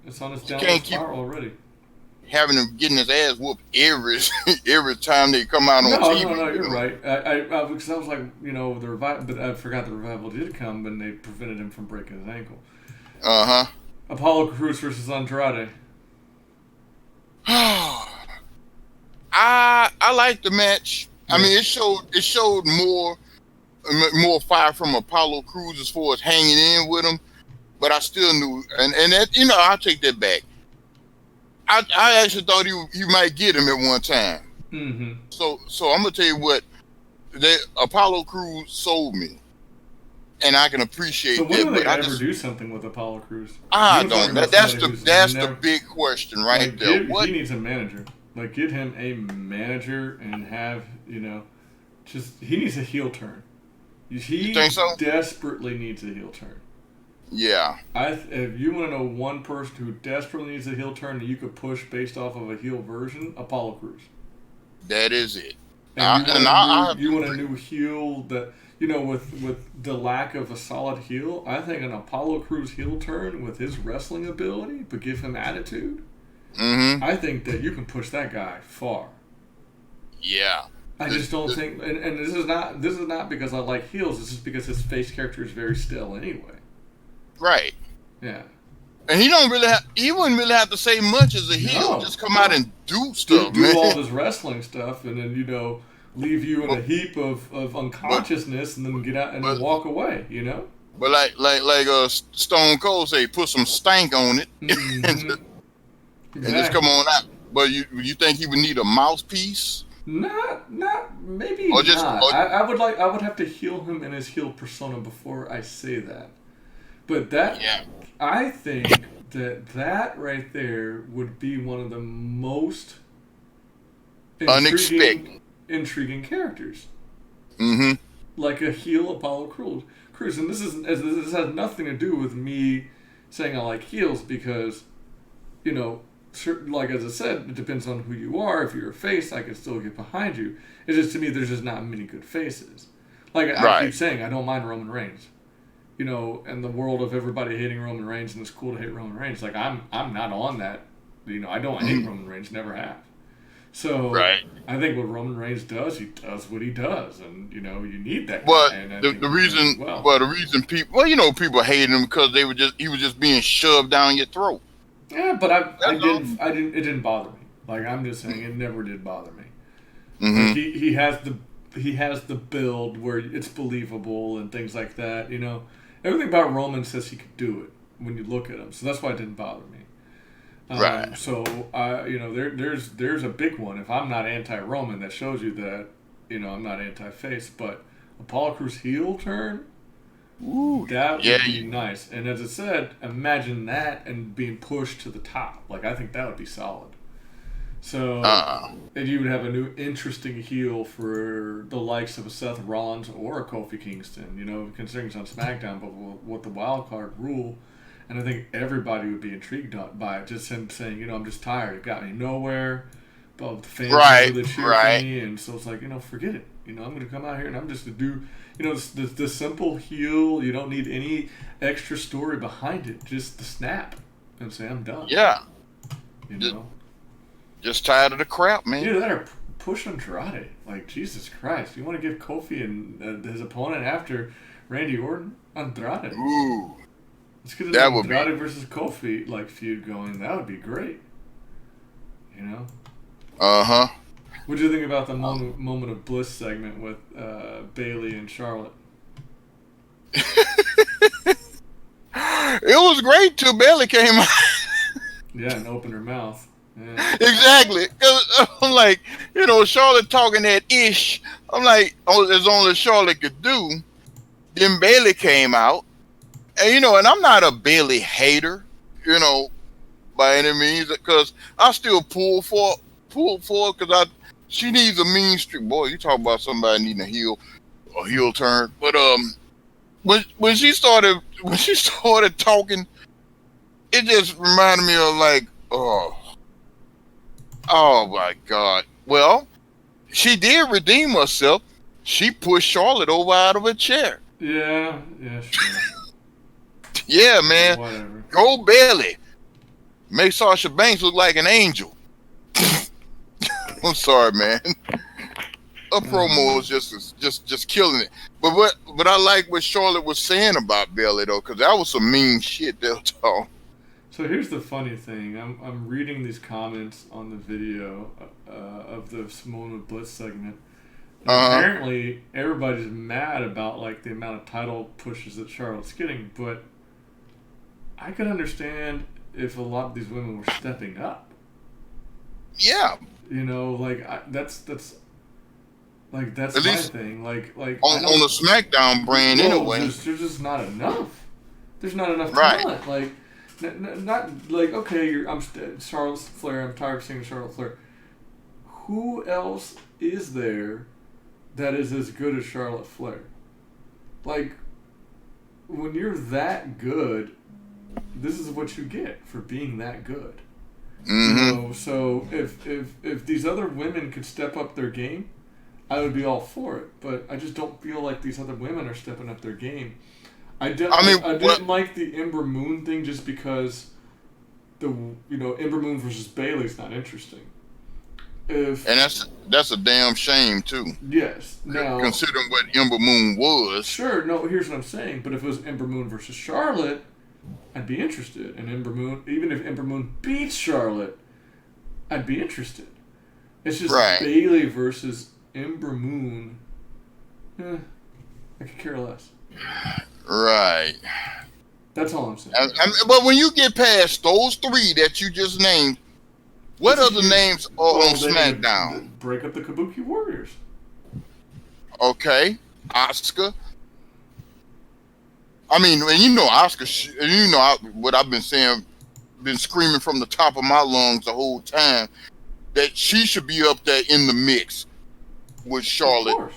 it's on its downward spiral already. Having him getting his ass whooped every time they come out on TV. No, you're right. Because I was like, the revival, but I forgot the revival did come when they prevented him from breaking his ankle. Apollo Crews versus Andrade. I like the match. Yeah. I mean, it showed more fire from Apollo Crews as far as hanging in with him, but I still knew, and that I'll take that back. I actually thought you might get him at one time. Mm-hmm. So I'm gonna tell you what, Apollo Crews sold me, and I can appreciate that. When will they ever do something with Apollo Crews? I don't. That's the big question right there. He needs a manager. Like, get him a manager and have, just, he needs a heel turn. You He think so? desperately needs a heel turn. Yeah. If you want to know one person who desperately needs a heel turn that you could push based off of a heel version, Apollo Crews. That is it. And I you want a new heel that, with the lack of a solid heel, I think an Apollo Crews heel turn with his wrestling ability, but give him attitude, I think that you can push that guy far. Yeah. I just don't think, and this is not because I like heels. This is because his face character is very still anyway. Right. Yeah. And he wouldn't really have to say much as a heel. Just come out and do stuff, do all this wrestling stuff, and then leave you in a heap of unconsciousness, and then get out and then walk away. But like Stone Cold say, put some stank on it, and just come on out. But you think he would need a mouthpiece? Not maybe or just, not. Or, I would have to heal him in his heel persona before I say that. But I think that right there would be one of the most intriguing characters. Mm-hmm. Like a heel Apollo Crews. And this has nothing to do with me saying I like heels because, like as I said, it depends on who you are. If you're a face, I can still get behind you. It's just, to me, there's just not many good faces. Like I keep saying, I don't mind Roman Reigns. In the world of everybody hating Roman Reigns, and it's cool to hate Roman Reigns. Like I'm not on that. I don't hate Roman Reigns, never have. So I think what Roman Reigns does, he does what he does, and you need that guy. But the reason people hated him because he was just being shoved down your throat. Yeah, but it didn't bother me. Like I'm just saying, it never did bother me. Mm-hmm. Like he has the build where it's believable and things like that. Everything about Roman says he could do it when you look at him, so that's why it didn't bother me. Right. So there's a big one. If I'm not anti-Roman, that shows you that I'm not anti-face. But Apollo Crews heel turn, that would be nice. And as I said, imagine that and being pushed to the top. Like I think that would be solid. So and you would have a new interesting heel for the likes of a Seth Rollins or a Kofi Kingston. Considering it's on SmackDown, but with the wild card rule. And I think everybody would be intrigued by it. Just him saying, I'm just tired. It got me nowhere. But the fans really cheer for me. And so it's like, forget it. I'm going to come out here and I'm just going to do, the simple heel. You don't need any extra story behind it. Just the snap. And say, I'm done. Yeah. Just tired of the crap, man. Either that or push Andrade. Like, Jesus Christ. You want to give Kofi and his opponent after Randy Orton? Andrade. Ooh. Let's get an Andrade versus Kofi feud going. That would be great. Uh-huh. What do you think about the moment of bliss segment with Bayley and Charlotte? It was great till Bayley came out. Yeah, and opened her mouth. Yeah. Exactly. Cause I'm like, Charlotte talking that ish. I'm like, as only Charlotte could do. Then Bayley came out. And, and I'm not a Bayley hater, by any means, because I still pull for because she needs a mean streak. Boy, you talk about somebody needing a heel turn. But when she started talking, it just reminded me of oh my God. Well, she did redeem herself. She pushed Charlotte over out of a chair. Yeah, sure. Yeah, man. Whatever. Go Bayley. Make Sasha Banks look like an angel. I'm sorry, man. Her promo was just killing it. But I like what Charlotte was saying about Bayley though, because that was some mean shit they'll talk. So here's the funny thing. I'm reading these comments on the video of the Simone Bliss segment. Apparently, everybody's mad about the amount of title pushes that Charlotte's getting, but I could understand if a lot of these women were stepping up. Yeah. That's my thing. On the SmackDown brand anyway. There's just not enough. There's not enough talent. Not okay. I'm Charlotte Flair. I'm tired of seeing Charlotte Flair. who else is there that is as good as Charlotte Flair? Like, when you're that good, this is what you get for being that good. So if these other women could step up their game, I would be all for it. But I just don't feel like these other women are stepping up their game. I didn't like the Ember Moon thing just because Ember Moon versus Bayley's not interesting. And that's a damn shame too. Yes. Now, considering what Ember Moon was. Sure. No. Here's what I'm saying. But if it was Ember Moon versus Charlotte, I'd be interested. And Ember Moon, even if Ember Moon beats Charlotte, I'd be interested. It's just Bayley versus Ember Moon. I could care less. Right. That's all I'm saying. But when you get past those three that you just named, what other names are on SmackDown? Break up the Kabuki Warriors. Okay. Asuka. I mean, and you know Asuka, what I've been saying, been screaming from the top of my lungs the whole time, that she should be up there in the mix with Charlotte.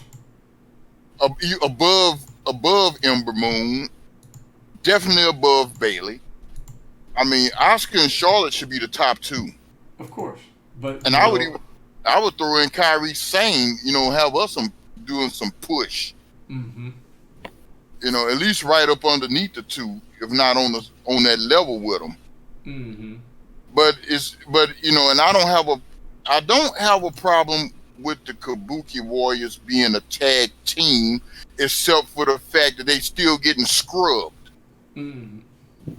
Of course. Above Ember Moon, definitely above Bayley. I mean, Asuka and Charlotte should be the top two. Of course, but I would throw in Kairi Sane. Have us doing some push. Mm-hmm. At least right up underneath the two, if not on that level with them. Mm-hmm. But and I don't have a problem with the Kabuki Warriors being a tag team, except for the fact that they still getting scrubbed. Mm-hmm.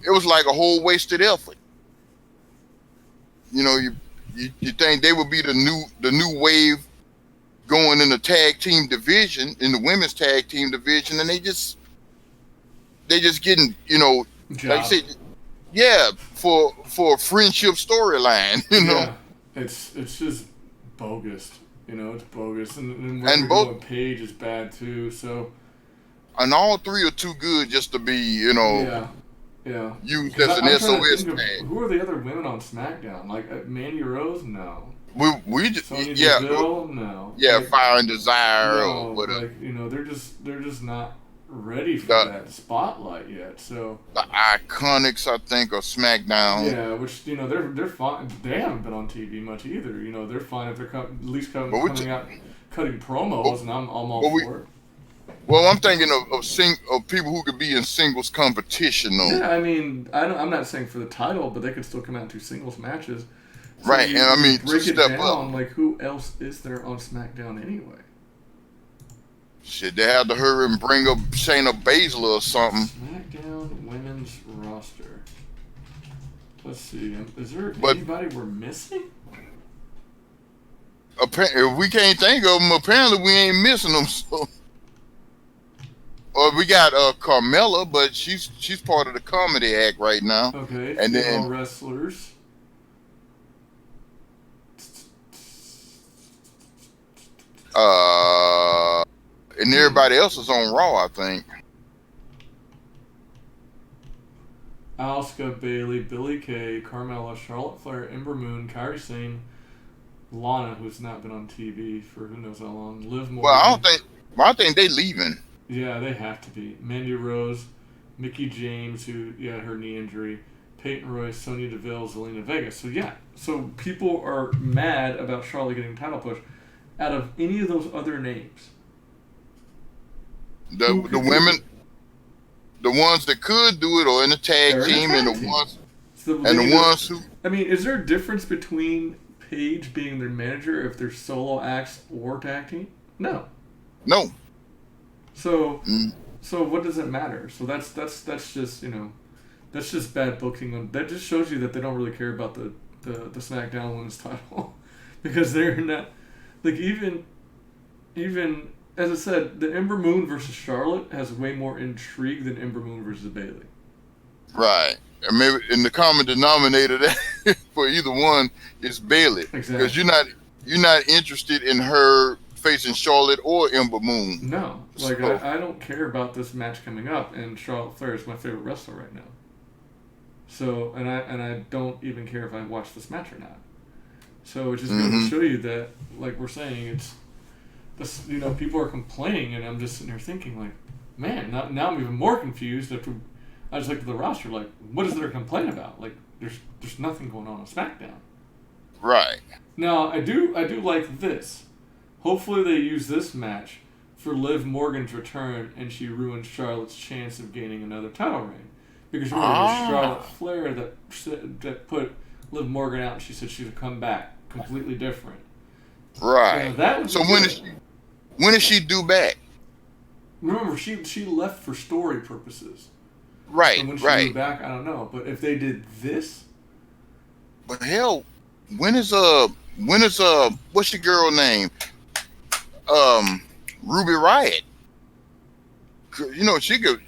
It was like a whole wasted effort. You think they would be the new wave going in the tag team division, in the women's tag team division, and they just getting like I said, for a friendship storyline. Yeah, it's just bogus. It's bogus, and both Paige is bad too. So, and all three are too good just to be Yeah. Used as an SOS tag. Who are the other women on SmackDown? Like Mandy Rose? No. We just Sonya Deville? No. Yeah, Fire and Desire or Like, whatever. they're just not ready for that spotlight yet. So the Iconics, I think, are SmackDown. Yeah, which they're fine. They haven't been on TV much either. They're fine if they're at least coming out cutting promos, and I'm all for it. Well, I'm thinking of people who could be in singles competition, though. Yeah, I mean, I'm not saying for the title, but they could still come out and do singles matches. So right, and I mean, break to it step down, up. like, who else is there on SmackDown anyway? Shit, they had to hurry and bring up Shayna Baszler or something. SmackDown women's roster. Let's see. Is there anybody we're missing? If we can't think of them, apparently we ain't missing them. So. Well, we got Carmella, but she's part of the comedy act right now. Okay, and then wrestlers. And everybody else is on Raw, I think. Asuka, Bayley, Billie Kay, Carmella, Charlotte Flair, Ember Moon, Kairi Sane, Lana, who's not been on TV for who knows how long, Liv Morgan. Well, I think they leaving. Yeah, they have to be. Mandy Rose, Mickie James, who her knee injury, Peyton Royce, Sonya Deville, Zelina Vega. So people are mad about Charlotte getting a title push. Out of any of those other names, the women, the ones that could do it, or in the tag team, and the ones who. I mean, is there a difference between Paige being their manager if they're solo acts or tag team? No. No. So what does it matter? So that's just that's just bad booking. That just shows you that they don't really care about the SmackDown Women's title because they're not like even as I said, the Ember Moon versus Charlotte has way more intrigue than Ember Moon versus Bayley. Right, and maybe in the common denominator that for either one is Bayley, because you're not interested in her facing Charlotte or Ember Moon. No, like I don't care about this match coming up, and Charlotte Flair is my favorite wrestler right now. So and I don't even care if I watch this match or not. So it just goes to show you that, like we're saying, it's this. People are complaining, and I'm just sitting there thinking, like, man, now I'm even more confused after I just looked at the roster. Like, what is there to complain about? Like, there's nothing going on SmackDown. Right. Now I do like this. Hopefully they use this match for Liv Morgan's return, and she ruins Charlotte's chance of gaining another title reign. Because remember, it was Charlotte Flair that put Liv Morgan out, and she said she would come back completely different. Right. That would so when is she due back? Remember, she left for story purposes. Right. And when she due back, I don't know. But if they did this, but hell, when is what's your girl name? Ruby Riott.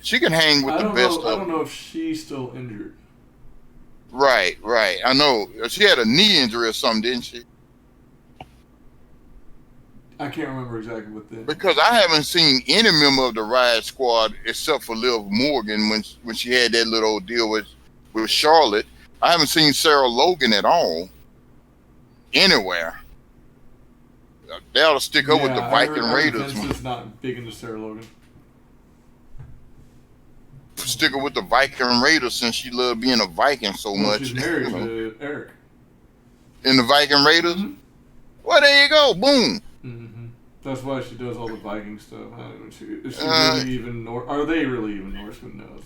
She can hang with the best. I don't know if she's still injured. Right. I know she had a knee injury or something, didn't she? I can't remember exactly what that. Because I haven't seen any member of the Riot Squad except for Liv Morgan when she had that little deal with Charlotte. I haven't seen Sarah Logan at all anywhere. They ought to stick her with the Viking Raiders. Vince is not big into Sarah Logan. Stick her with the Viking Raiders since she loved being a Viking so much. She's married to Eric. In the Viking Raiders? Mm-hmm. Well, there you go. Boom. Mm-hmm. That's why she does all the Viking stuff. Is she really even Norse? Are they really even Norse? Who knows?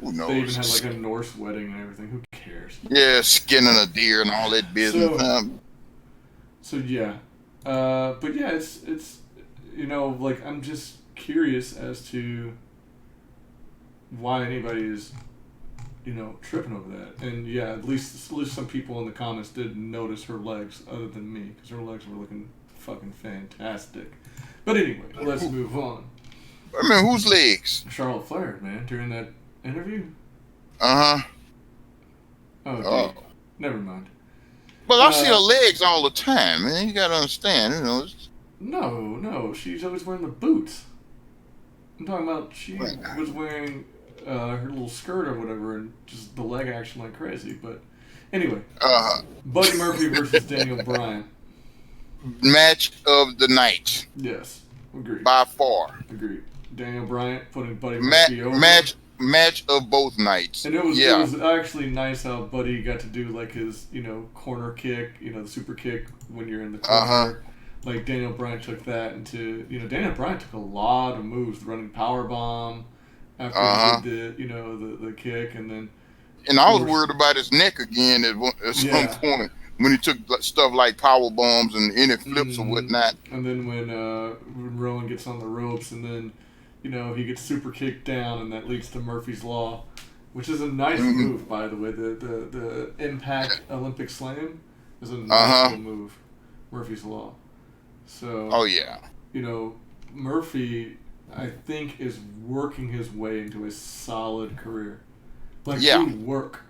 Who knows? They even had like a Norse wedding and everything. Who cares? Yeah, skinning a deer and all that business. So yeah. But yeah, it's like I'm just curious as to why anybody is tripping over that. And yeah, at least some people in the comments did notice her legs, other than me, because her legs were looking fucking fantastic. But anyway, let's move on. I mean, whose legs? Charlotte Flair, man, during that interview. Oh, never mind. Well, I see her legs all the time, man. You gotta understand, No, she's always wearing the boots. I'm talking about she was wearing her little skirt or whatever, and just the leg action like crazy. But anyway, Buddy Murphy versus Daniel Bryan. Match of the night. Yes, agreed. By far. Agreed. Daniel Bryan putting Buddy Murphy over. Match of both nights. And it was actually nice how Buddy got to do like his corner kick, the super kick when you're in the corner. Like Daniel Bryan took that into Daniel Bryan took a lot of moves, running power bomb after he did the kick, and then. And I was worried about his neck again at some point when he took stuff like power bombs and any flips or whatnot. And then when Rowan gets on the ropes, and then he gets super kicked down, and that leads to Murphy's Law, which is a nice move, by the way. The Impact Olympic Slam is a nice little move, Murphy's Law. So. Oh yeah. Murphy, I think, is working his way into a solid career. Like good work.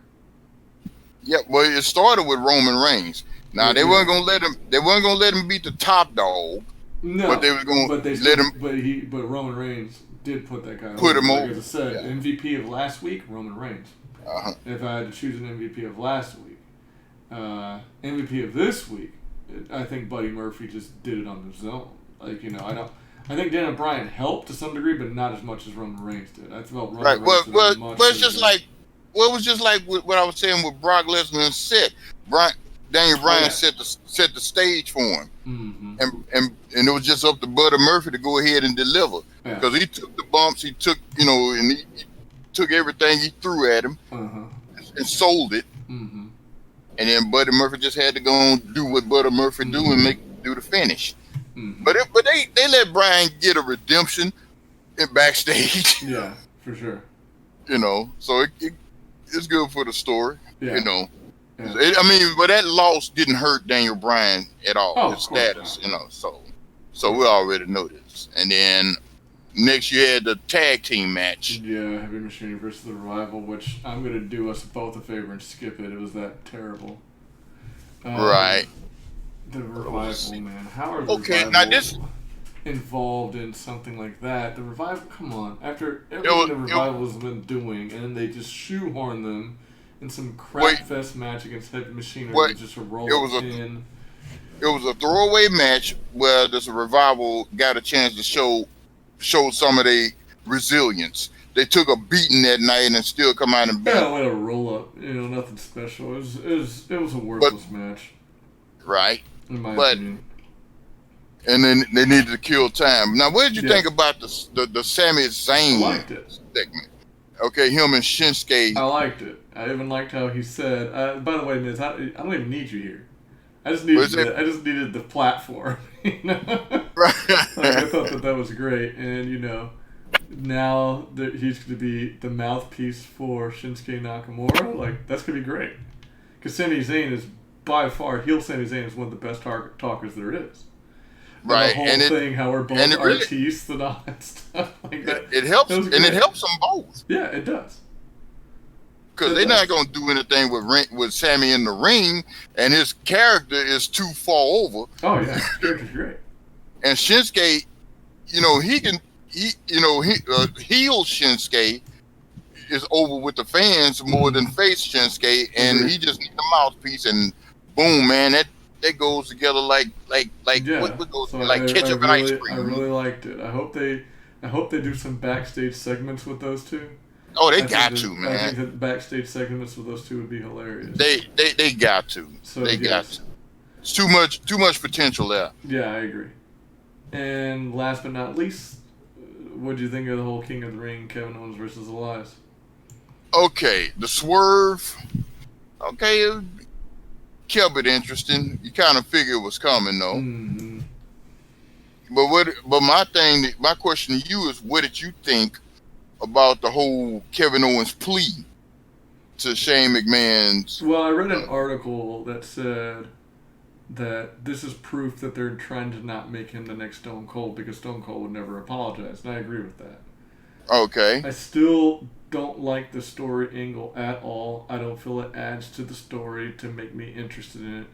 Yeah, well, it started with Roman Reigns. Now they weren't gonna let him. They weren't gonna let him beat the top dog. No, but they were gonna let him. But Roman Reigns did put that guy. Put him over. Like I said, MVP of last week, Roman Reigns. If I had to choose an MVP of last week, MVP of this week, I think Buddy Murphy just did it on his own. Like I think Daniel Bryan helped to some degree, but not as much as Roman Reigns did. I felt Roman Reigns did as much. Well, it's just like. Well, it was just like what I was saying with Brock Lesnar and Seth. Daniel Bryan set the stage for him, and it was just up to Buddy Murphy to go ahead and deliver because he took the bumps, he took and he took everything he threw at him and sold it, and then Buddy Murphy just had to go and do what Buddy Murphy do and do the finish. But they let Bryan get a redemption in backstage. Yeah, for sure. So it's good for the story. Yeah. Yeah. But that loss didn't hurt Daniel Bryan at all. His status, So we already know this. And then next you had the tag team match. Yeah, Heavy Machinery versus the Revival, which I'm gonna do us both a favor and skip it. It was that terrible. Right. The Revival, man. How are the Revival involved in something like that? The Revival, come on. After everything the Revival has been doing, and they just shoehorn them in some Wait, crap fest match against Heavy Machinery what? with just a It roll was up a pin. it was a throwaway match where this revival got a chance to show some of their resilience. They took a beating that night and still come out and beat. Yeah, with a roll up, nothing special. It was a But worthless match, right, in my but opinion. and then they needed to kill time. Now, what did you Yeah. think about the Sami I Zayn liked it. segment? Okay, him and Shinsuke. I liked it. I even liked how he said, "By the way, Miz, I don't even need you here. I just Was it needed the platform." right? Like, I thought that was great, and now that he's going to be the mouthpiece for Shinsuke Nakamura, like that's going to be great. Because Sami Zayn is by far Sami Zayn is one of the best talkers there is. Right, and the whole thing, how we're both really, artistes and all that stuff like that. It helps, That was and it great. helps them both. Yeah, it does. Because they're not going to do anything with Sammy in the ring, and his character is too far over. Oh yeah, his character's great. And Shinsuke, heel Shinsuke is over with the fans more than face Shinsuke, and he just needs a mouthpiece, and boom, man, that goes together like Yeah. what goes So like ketchup and ice cream. I really liked it. I hope they do some backstage segments with those two. Oh, they got to, man. I think that backstage segments with those two would be hilarious. They got to. So, they yes. got to. It's too much potential there. Yeah, I agree. And last but not least, what do you think of the whole King of the Ring, Kevin Owens versus Elias? Okay, the swerve. Okay, it kept it interesting. You kind of figure it was coming, though. Mm-hmm. But my question to you is, what did you think about the whole Kevin Owens plea to Shane McMahon's? Well, I read an article that said that this is proof that they're trying to not make him the next Stone Cold because Stone Cold would never apologize, and I agree with that. Okay. I still don't like the story angle at all. I don't feel it adds to the story to make me interested in it.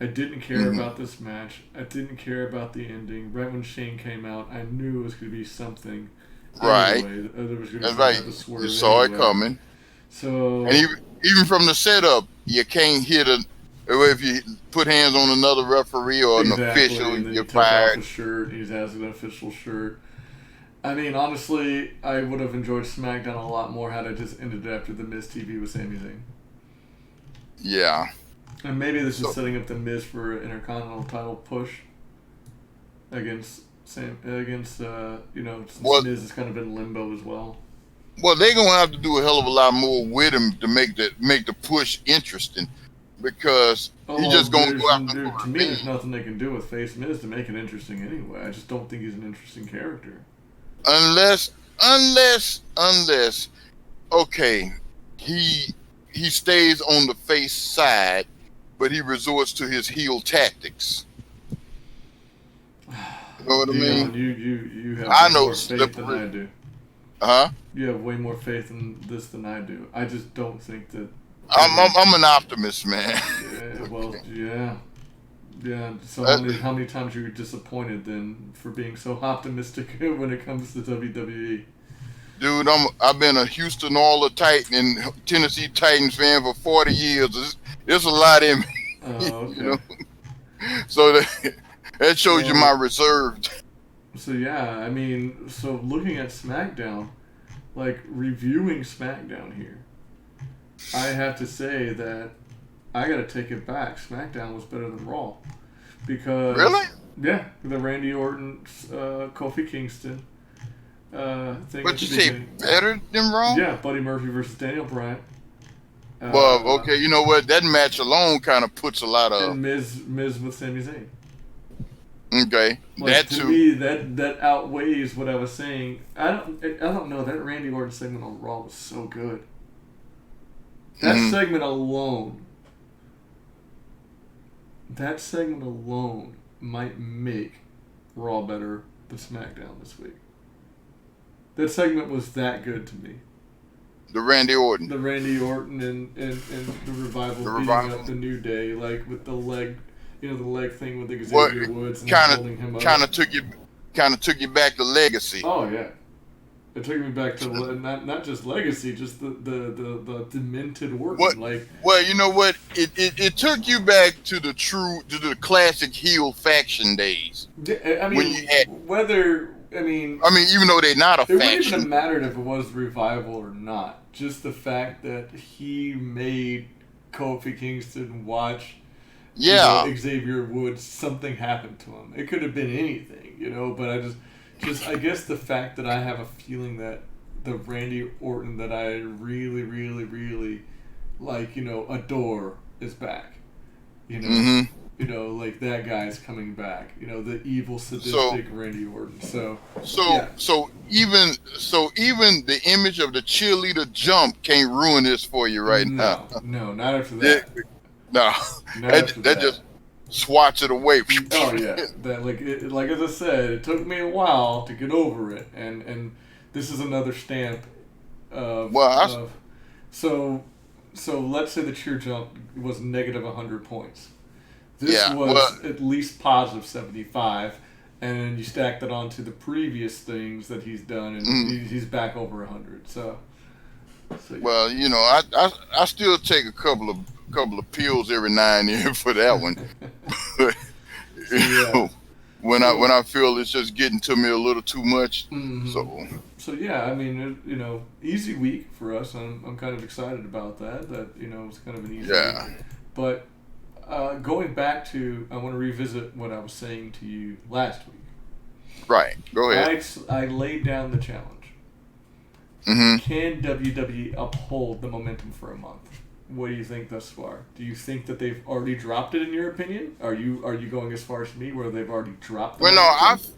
I didn't care about this match. I didn't care about the ending. Right when Shane came out, I knew it was going to be something. Right. Anyway, there was going That's to right. The swerve You saw anyway. it coming. So. And even from the setup, you can't hit if you put hands on another referee or an official, and then you're he took off fired. his shirt. He's has an official shirt. I mean, honestly, I would have enjoyed SmackDown a lot more had I just ended it after the Miz TV with Sami Zayn. Yeah. And maybe this is setting up the Miz for an Intercontinental title push against since Miz has kind of been in limbo as well. Well, they're gonna have to do a hell of a lot more with him to make the push interesting, because he's just gonna go after. To me, there's nothing they can do with face Miz to make it interesting anyway. I just don't think he's an interesting character. Unless, okay, he stays on the face side, but he resorts to his heel tactics. You know what I mean? You have more faith than I do. Huh? You have way more faith in this than I do. I just don't think that. I'm an optimist, man. Yeah, well, yeah. So how many times are you disappointed then for being so optimistic when it comes to WWE? Dude, I've been a Houston Oilers Titan and Tennessee Titans fan for 40 years. There's a lot in me. Oh, okay. You know? So that shows you my reserve. So yeah, I mean, so looking at SmackDown, like reviewing SmackDown here, I have to say that I gotta take it back. SmackDown was better than Raw, because Really? Yeah, the Randy Orton, Kofi Kingston thing. But you say better than Raw? Yeah, Buddy Murphy versus Daniel Bryan. Well, okay, you know what? That match alone kind of puts a lot of. And Miz with Sami Zayn. Okay, Like, that to too. me, that outweighs what I was saying. I don't know. That Randy Orton segment on Raw was so good. That segment alone might make Raw better than SmackDown this week. That segment was that good to me. The Randy Orton and the Revival beating up the New Day, like with the leg. The leg thing with Xavier Woods and holding him up. Kind of took you back to Legacy. Oh yeah. It took me back to not just legacy, just the demented What? Orton. Like, Well, you know what? It took you back to the classic heel faction days I when mean, you had. I I mean, even though they're not a it wouldn't even faction. have mattered if it was Revival or not. Just the fact that he made Kofi Kingston watch, Yeah. Xavier Woods, something happened to him. It could have been anything, but I guess the fact that I have a feeling that the Randy Orton that I really, really, really adore is back. You know, Mm-hmm. like that guy's coming back. The evil, So sadistic Randy Orton. So, so yeah. even the image of the cheerleader jump can't ruin this for you right now. No, not after It- that. no, Not after that just swats it away. Oh yeah, that like as I said, it took me a while to get over it, and this is another stamp of Well, so let's say the cheer jump was negative 100 points. This yeah. was Well, at least positive 75, and then you stack that onto the previous things that he's done, and he's back over 100. So yeah. well, I still take a couple of pills every now and then for that one. So, yeah. when I feel it's just getting to me a little too much. Mm-hmm. So yeah, I mean, easy week for us. I'm kind of excited about that. That it's kind of an easy week. But going back to, I want to revisit what I was saying to you last week. Right. Go ahead. I laid down the challenge. Mm-hmm. Can WWE uphold the momentum for a month? What do you think thus far? Do you think that they've already dropped it, in your opinion? Are you going as far as me where they've already dropped the momentum?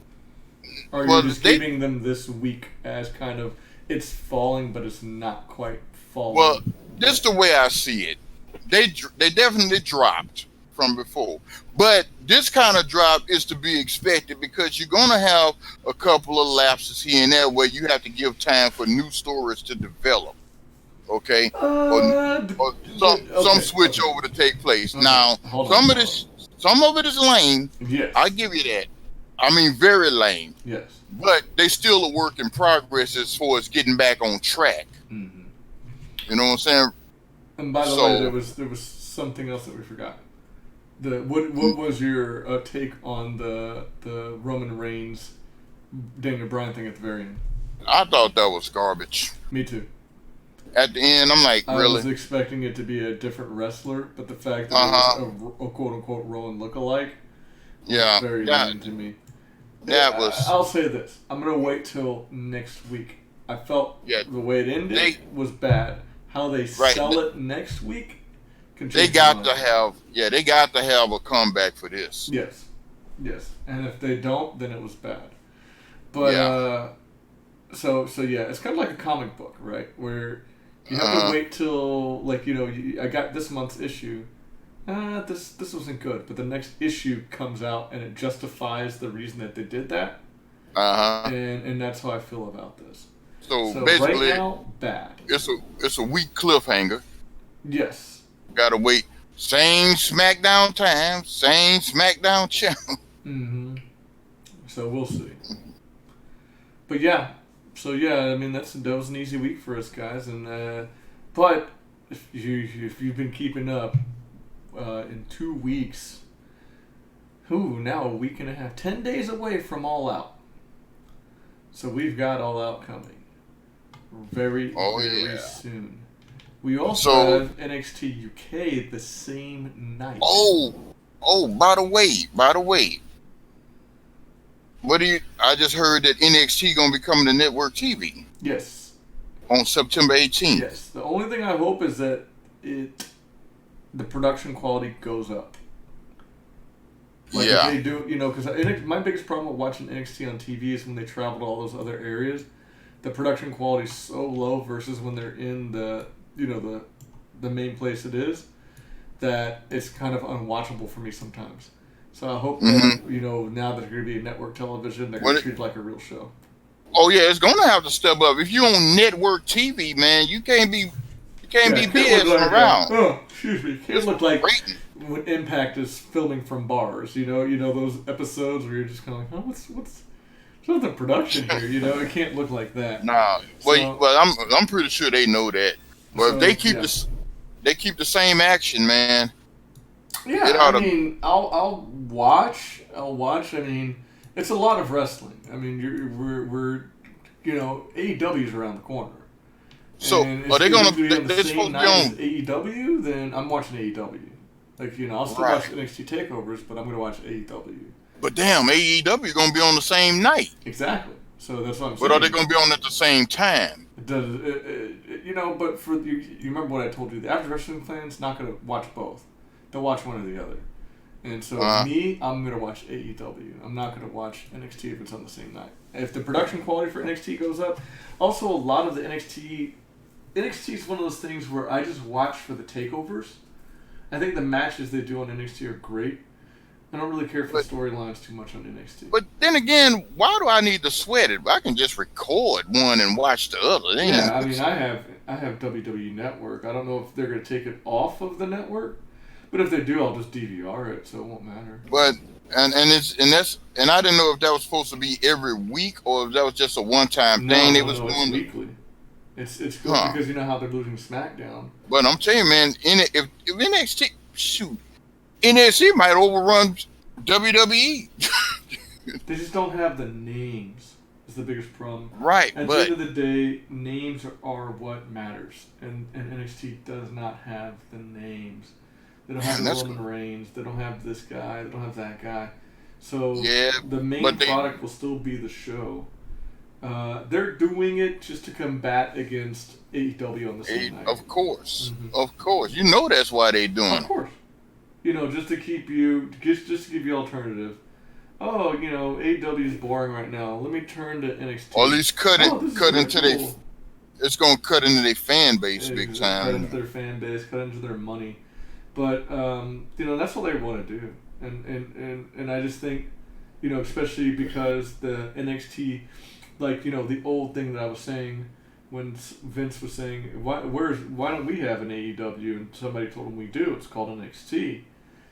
Or are you just giving them this week as kind of, it's falling, but it's not quite falling? Well, this is the way I see it. They definitely dropped from before. But this kind of drop is to be expected because you're going to have a couple of lapses here and there where you have to give time for new stories to develop. Okay? Or some switch over to take place. Okay. Now, some of it is lame. Yes. I give you that. I mean, very lame. Yes. But they still a work in progress as far as getting back on track. Mm-hmm. You know what I'm saying? And by the way, there was something else that we forgot. What was your take on the Roman Reigns Daniel Bryan thing at the very end? I thought that was garbage. Me too. At the end, I'm like, really? I was expecting it to be a different wrestler, but the fact that it was a quote-unquote Rowan lookalike was very lame to me. I'll say this. I'm going to wait till next week. I felt the way it ended was bad. How they sell it next week can change. They got to have a comeback for this. Yes. And if they don't, then it was bad. But so yeah, it's kind of like a comic book, right? Where you have to wait till, I got this month's issue. This wasn't good, but the next issue comes out and it justifies the reason that they did that. And that's how I feel about this. So basically, right now, bad. It's a weak cliffhanger. Yes. Gotta wait. Same SmackDown time, same SmackDown channel. Mm-hmm. So we'll see. But yeah. So yeah, I mean that was an easy week for us guys, and but if you've been keeping up, in 2 weeks, now a week and a half, 10 days away from All Out. So we've got All Out coming very soon. We also have NXT UK the same night. By the way. I just heard that NXT gonna be coming to network TV. Yes. On September 18th. Yes. The only thing I hope is that the production quality goes up. If they do, because my biggest problem with watching NXT on TV is when they travel to all those other areas, the production quality is so low versus when they're in the main place it is, that it's kind of unwatchable for me sometimes. So I hope that, now that they're going to be network television, they're going to treat it like a real show. Oh yeah, it's going to have to step up. If you're on network TV, man, you can't be BSing around. Excuse me. It look like when Impact is filming from bars. You know those episodes where you're just kind of like, what's It's not the production here, you know. It can't look like that. Nah, So, I'm pretty sure they know that. But if they keep the same action, man. It yeah. ought I to. mean, I'll watch. I'll watch. I mean, it's a lot of wrestling. I mean, we're you know, AEW's around the corner. So And are if they it's gonna? going to be on the They're same supposed to be night as on. AEW, then I'm watching AEW. Like, you know, I'll still Right. watch NXT takeovers, but I'm going to watch AEW. But damn, AEW gonna be on the same night. Exactly. So that's what I'm But are they saying. gonna be on at the same time? It does, you know, but for you remember what I told you? The after wrestling fans not going to watch both. They'll watch one or the other. And so me, I'm going to watch AEW. I'm not going to watch NXT if it's on the same night. If the production quality for NXT goes up, also a lot of the NXT is one of those things where I just watch for the takeovers. I think the matches they do on NXT are great. I don't really care for the storylines too much on NXT. But then again, why do I need to sweat it? I can just record one and watch the other. Yeah, I mean, I have WWE Network. I don't know if they're going to take it off of the network, but if they do, I'll just DVR it, so it won't matter. But and I didn't know if that was supposed to be every week or if that was just a one-time thing. They was No, doing it's weekly. It's good because you know how they're losing SmackDown. But I'm telling you, man, if NXT might overrun WWE. They just don't have the names. Is the biggest problem. Right, At the end of the day, names are what matters, and NXT does not have the names. They don't have Roman Reigns. They don't have this guy. They don't have that guy. So the main product will still be the show. They're doing it just to combat against AEW on the same night. Of course. You know that's why they're doing it. Of course. You know, just to keep you, just to give you alternative. Oh, you know, AEW is boring right now. Let me turn to NXT. Or at least cut into their. It's gonna cut into their fan base big time. Cut into their fan base, cut into their money, but you know that's what they want to do, and I just think, you know, especially because the NXT, like, you know, the old thing that I was saying when Vince was saying why don't we have an AEW, and somebody told him we do. It's called NXT.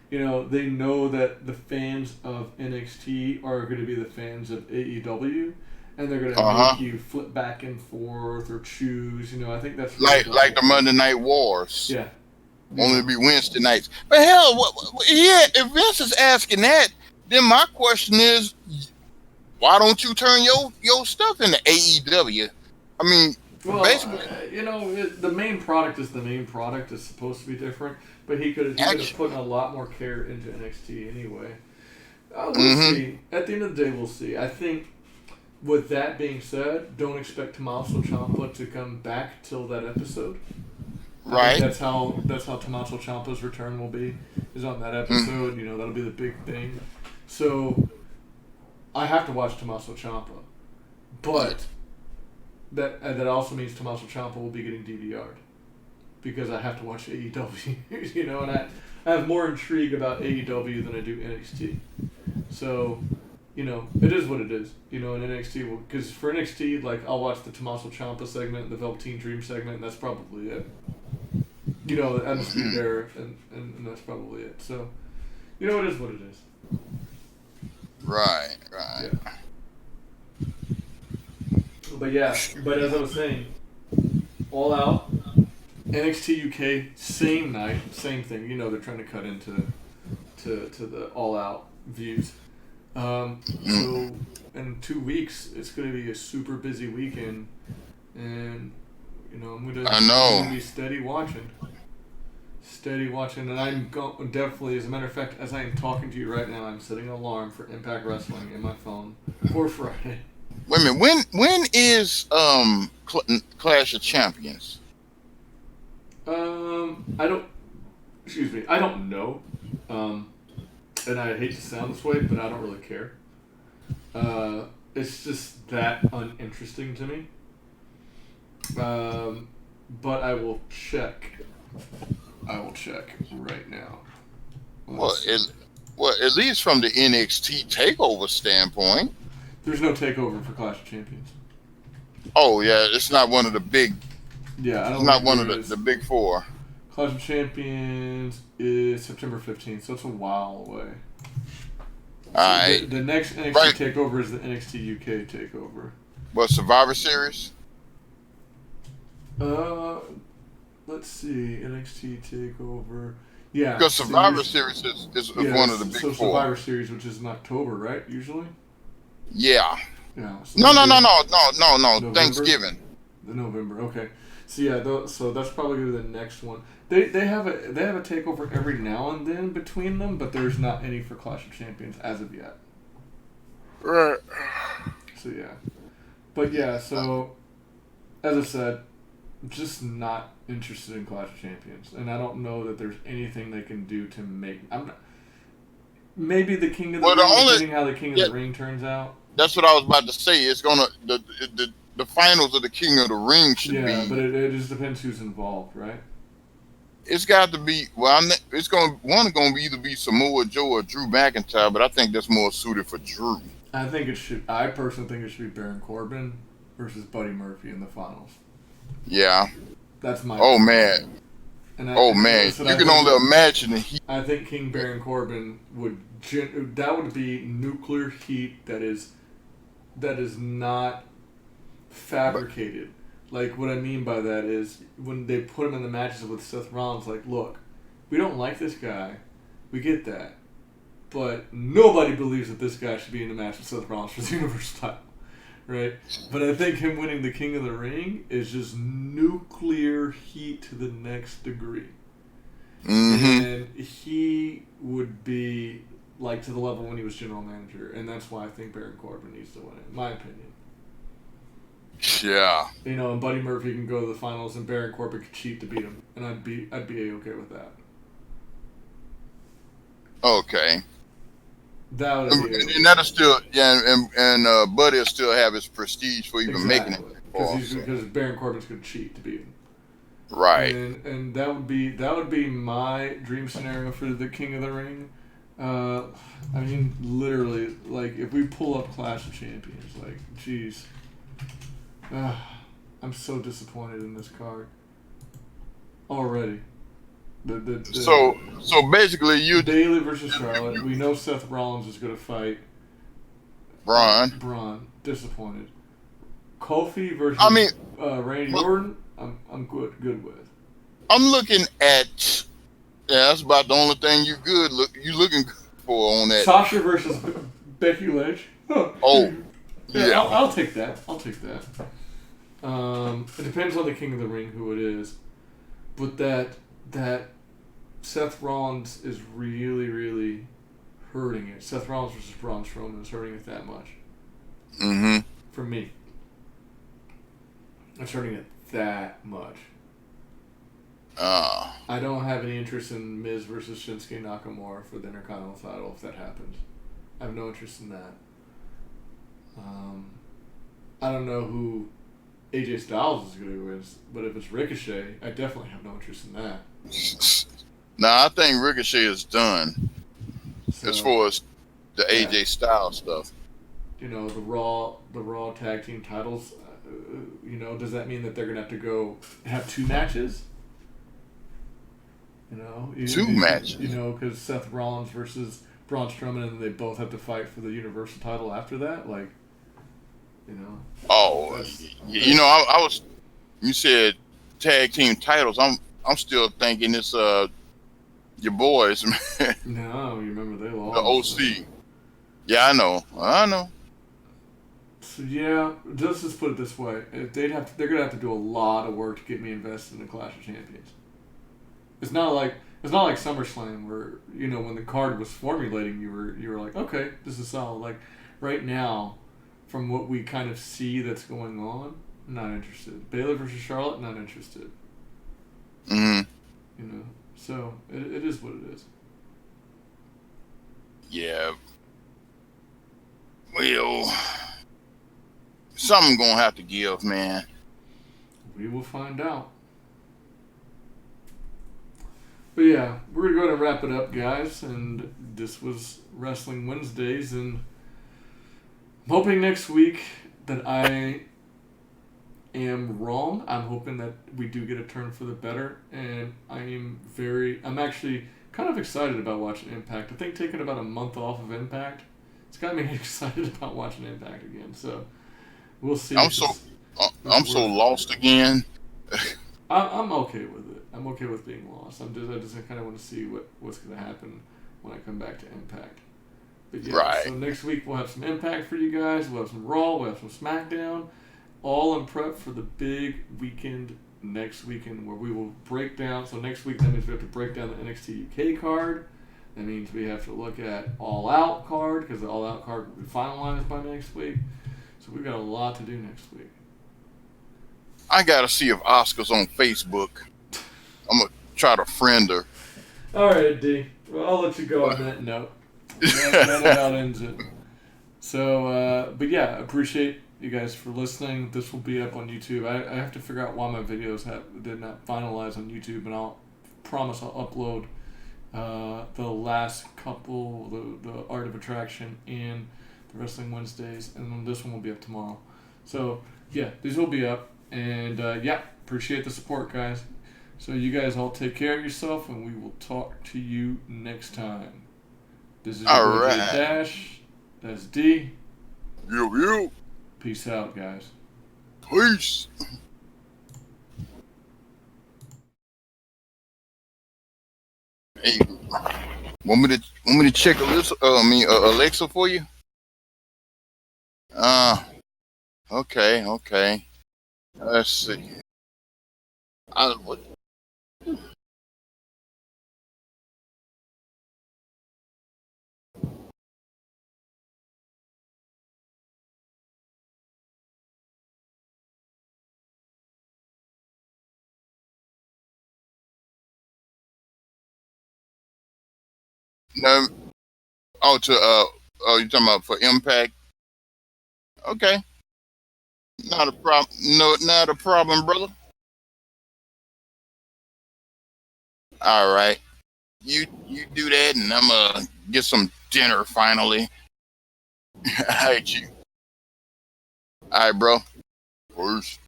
You know, they know that the fans of NXT are going to be the fans of AEW, and they're going to make you flip back and forth or choose. You know, I think that's really like the Monday Night Wars. Yeah. Only be Wednesday nights. But hell, if Vince is asking that, then my question is, why don't you turn your stuff into AEW? I mean, basically, you know, the main product is the main product. It's supposed to be different. But he could have put a lot more care into NXT anyway. We'll see. At the end of the day, we'll see. I think, with that being said, don't expect Tommaso Ciampa to come back till that episode. Right. That's how Tommaso Ciampa's return will be, is on that episode. You know, that'll be the big thing. So, I have to watch Tommaso Ciampa. But that also means Tommaso Ciampa will be getting DVR'd. Because I have to watch AEW, you know, and I have more intrigue about AEW than I do NXT. So, you know, it is what it is. You know, in NXT, because for NXT, like, I'll watch the Tommaso Ciampa segment, the Velveteen Dream segment, and that's probably it. You know, the Undisputed Era, and that's probably it. So, you know, it is what it is. Right. Yeah. But as I was saying, All Out, NXT UK, same night, same thing. You know, they're trying to cut into the All Out views. So in 2 weeks, it's going to be a super busy weekend, and you know, I'm gonna be steady watching, and I'm definitely, as a matter of fact, as I am talking to you right now, I'm setting an alarm for Impact Wrestling in my phone for Friday. Wait a minute, when is Clash of Champions? I don't know. And I hate to sound this way, but I don't really care. It's just that uninteresting to me. But I will check. Right now. At least from the NXT takeover standpoint. There's no takeover for Clash of Champions. Oh yeah, it's not one of the big. Yeah, I don't. It's not one of the big four. Clash of Champions is September 15th, so it's a while away. All So right. the next NXT Right. takeover is the NXT UK takeover. What, Survivor Series? Uh, let's see, NXT takeover. Yeah, Because so you're, Survivor Series is yeah, one of the big so four. Survivor Series, which is in October, right? Usually. Yeah. Yeah. So No, no, that'll no, be no, no, no, no. November. Thanksgiving. The November. Okay. So yeah, so that's probably gonna be the next one. They have a takeover every now and then between them, but there's not any for Clash of Champions as of yet. Right. So yeah, but yeah, so as I said, just not interested in Clash of Champions, and I don't know that there's anything they can do to make. I'm not. Maybe the King of the Well, the Ring, only depending how the King of yeah, the Ring turns out. that's what I was about to say. It's gonna the finals of the King of the Ring should Yeah, but be. it just depends who's involved, right? It's got to be. Well, it's gonna either be Samoa Joe or Drew McIntyre, but I think that's more suited for Drew. I think it should. I personally think it should be Baron Corbin versus Buddy Murphy in the finals. Yeah. That's my. Oh opinion. man. And Oh man. You can only imagine the heat. I think King Baron Corbin that would be nuclear heat that is not fabricated. Like, what I mean by that is when they put him in the matches with Seth Rollins, like, look, we don't like this guy, we get that, but nobody believes that this guy should be in the match with Seth Rollins for the Universal title, right? But I think him winning the King of the Ring is just nuclear heat to the next degree. Mm-hmm. And he would be like to the level when he was general manager, and that's why I think Baron Corbin needs to win it, in my opinion. Yeah. You know, and Buddy Murphy can go to the finals, and Baron Corbin could cheat to beat him, and I'd be okay with that. Okay. That would be and that'll still and Buddy will still have his prestige for even making it. Because Baron Corbin's going to cheat to beat him. Right. And that would be my dream scenario for the King of the Ring. I mean, literally, like, if we pull up Clash of Champions, like, jeez. I'm so disappointed in this card. Already. So basically you Bayley versus Charlotte. We know Seth Rollins is going to fight Braun. Disappointed. Kofi versus Randy Orton. I'm good with. I'm looking at that's about the only thing you looking for on that. Sasha versus Becky Lynch. Oh, yeah. I'll take that. It depends on the King of the Ring who it is, but that Seth Rollins is really, really hurting it. Seth Rollins versus Braun Strowman is hurting it that much. Mm-hmm. For me, it's hurting it that much. I don't have any interest in Miz versus Shinsuke Nakamura for the Intercontinental title if that happens. I have no interest in that. I don't know who AJ Styles is going to win, but if it's Ricochet, I definitely have no interest in that. Nah, I think Ricochet is done as far as the AJ Styles stuff. You know, the Raw tag team titles. You know, does that mean that they're going to have to go have two matches? You know, two matches. You know, because Seth Rollins versus Braun Strowman, and they both have to fight for the Universal title after that. Like, you know. Oh, you know, I was. You said tag team titles. I'm still thinking it's your boys. No, you remember they lost. The OC. Yeah, I know. So yeah, let's just put it this way: they're gonna have to do a lot of work to get me invested in the Clash of Champions. It's not like SummerSlam where, you know, when the card was formulating, you were like, okay, this is solid. Like right now, from what we kind of see that's going on, not interested. Bayley versus Charlotte, not interested. Mm-hmm. You know, so it is what it is. Yeah. Well, something gonna have to give, man. We will find out. But yeah, we're going to wrap it up, guys. And this was Wrestling Wednesdays. And I'm hoping next week that I am wrong. I'm hoping that we do get a turn for the better. And I'm actually kind of excited about watching Impact. I think taking about a month off of Impact it's got me excited about watching Impact again. So we'll see I'm if so it's I'm so worth. lost again. I'm okay with it. I'm okay with being lost. I just kind of want to see what's going to happen when I come back to Impact. But yeah, Right. so next week we'll have some Impact for you guys. We'll have some Raw. We'll have some SmackDown. All in prep for the big weekend next weekend where we will break down. So next week that means we have to break down the NXT UK card. That means we have to look at All Out card because the All Out card will be finalized by next week. So we've got a lot to do next week. I gotta see if Oscar's on Facebook. I'm gonna try to friend her. All right, D. Well, I'll let you go on that note. That about ends it. So, but yeah, appreciate you guys for listening. This will be up on YouTube. I have to figure out why my videos did not finalize on YouTube, and I'll promise I'll upload the last couple, the Art of Attraction and the Wrestling Wednesdays, and then this one will be up tomorrow. So, yeah, these will be up, and yeah, appreciate the support, guys. So you guys all take care of yourself, and we will talk to you next time. This is your All boy J right. Dash. That's D. You. Peace out, guys. Peace. Hey, want me to check Alexa for you? Okay. Let's see. What? No. Oh, you talking about for Impact? Okay. Not a problem. No, not a problem, brother. All right. You do that, and I'm get some dinner finally. All right, you. All right, bro. Peace.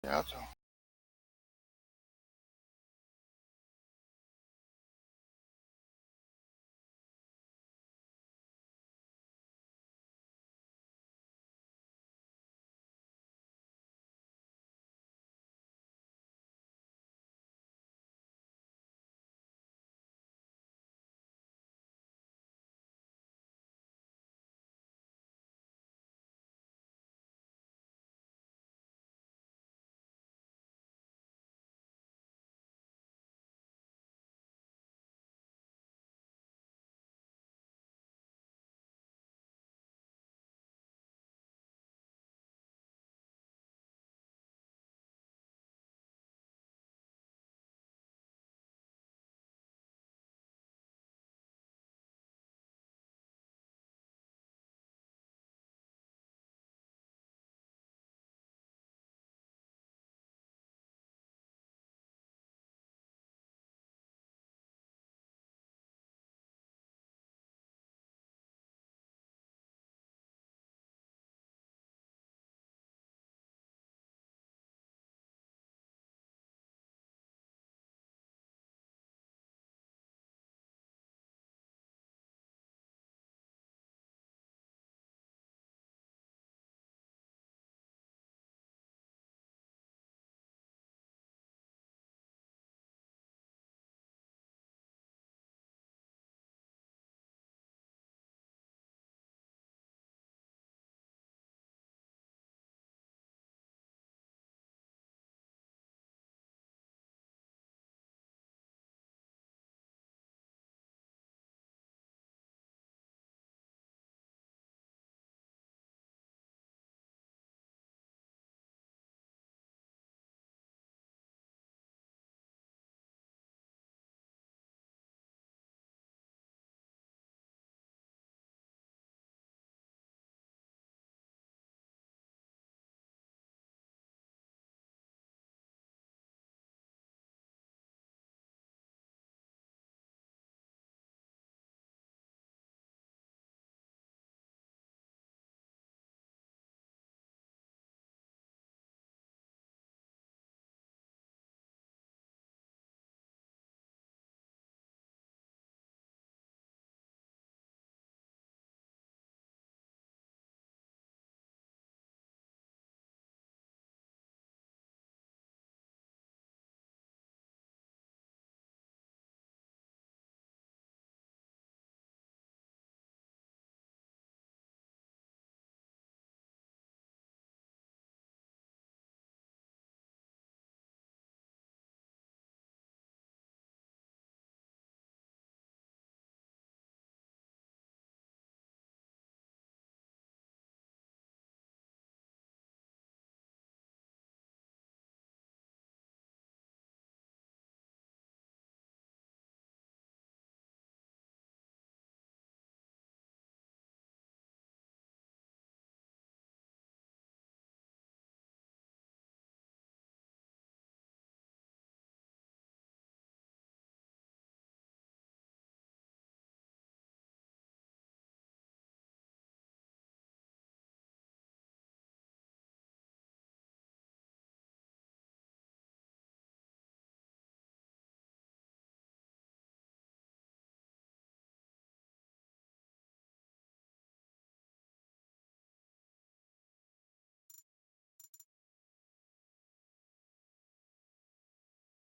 Yeah.